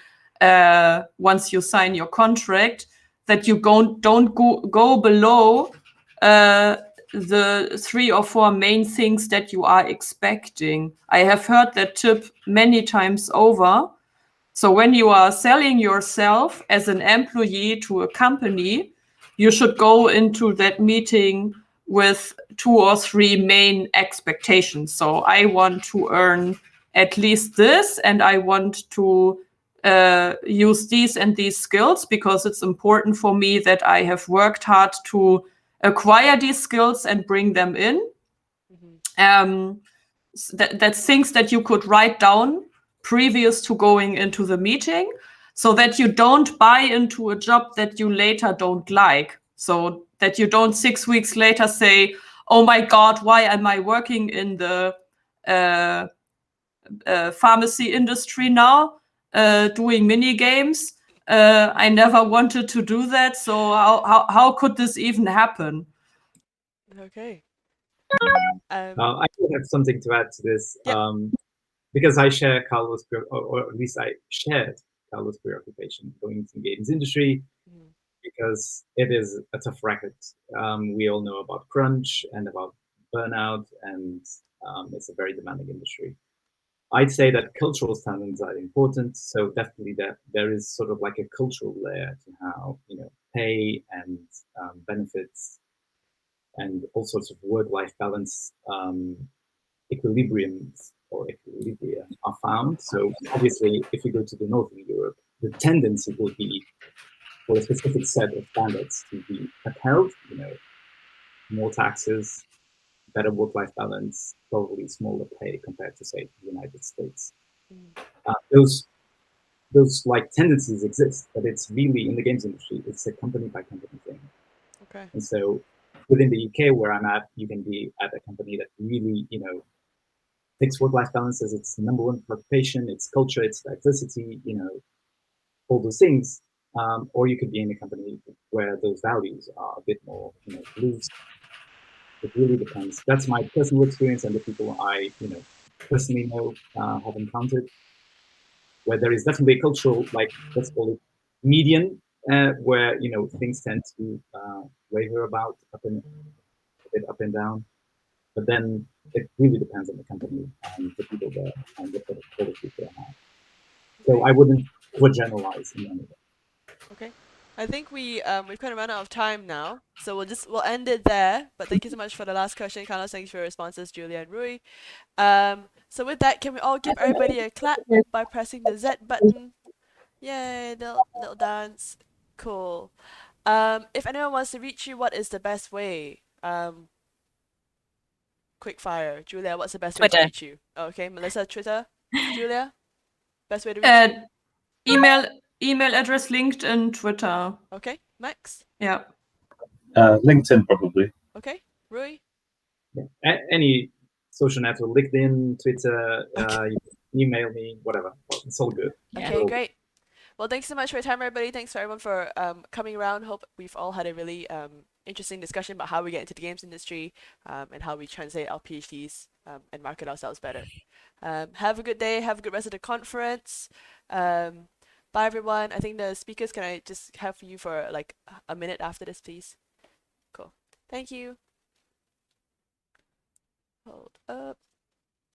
once you sign your contract, that you don't go below the 3 or 4 main things that you are expecting. I have heard that tip many times over. So when you are selling yourself as an employee to a company, you should go into that meeting with 2 or 3 main expectations. So I want to earn at least this, and I want to use these and these skills because it's important for me that I have worked hard to acquire these skills and bring them in. Mm-hmm. That's things that you could write down previous to going into the meeting, so that you don't buy into a job that you later don't like. So that you don't 6 weeks later say, oh my God, why am I working in the pharmacy industry now, doing mini games? I never wanted to do that. So how could this even happen? Okay. I do have something to add to this. Yeah. Because I share Carlos, or at least I shared Carlos' preoccupation going into the games industry, because it is a tough racket. We all know about crunch and about burnout, and it's a very demanding industry. I'd say that cultural standards are important. So definitely that there is sort of like a cultural layer to how, pay and benefits and all sorts of work-life balance equilibriums or equilibria are found. So obviously, if you go to the Northern Europe, the tendency will be for a specific set of standards to be upheld, more taxes, better work-life balance, probably smaller pay compared to, say, the United States. Those like tendencies exist, but it's really, in the games industry, it's a company by company thing. Okay. And so within the UK where I'm at, you can be at a company that really, takes work-life balance as its number one preoccupation, its culture, its diversity, all those things. Or you could be in a company where those values are a bit more, loose. It really depends. That's my personal experience and the people I, personally know, have encountered, where there is definitely a cultural, like, let's call it median, where, things tend to waver about a bit up and down. But then it really depends on the company and the people there and the quality they have. So I wouldn't overgeneralize in any way. Okay. I think we've kind of run out of time now, so we'll end it there. But thank you so much for the last question, Carlos. Thanks for your responses, Julia and Rui. So with that, can we all give everybody a clap by pressing the Z button? Yay, little dance. Cool. If anyone wants to reach you, what is the best way? Quick fire. Julia, what's the best way to Twitter. reach you? Okay, Melissa, Twitter. Julia, best way to reach you? Email address, LinkedIn, Twitter. Okay, Max. Yeah. LinkedIn probably. Okay, Rui. Any social network, LinkedIn, Twitter, you can email me, whatever. It's all good. Okay, great. Well, thanks so much for your time, everybody. Thanks for everyone for coming around. Hope we've all had a really interesting discussion about how we get into the games industry and how we translate our PhDs and market ourselves better. Have a good day. Have a good rest of the conference. Bye, everyone. I think the speakers, can I just have you for like a minute after this, please? Cool. Thank you. Hold up.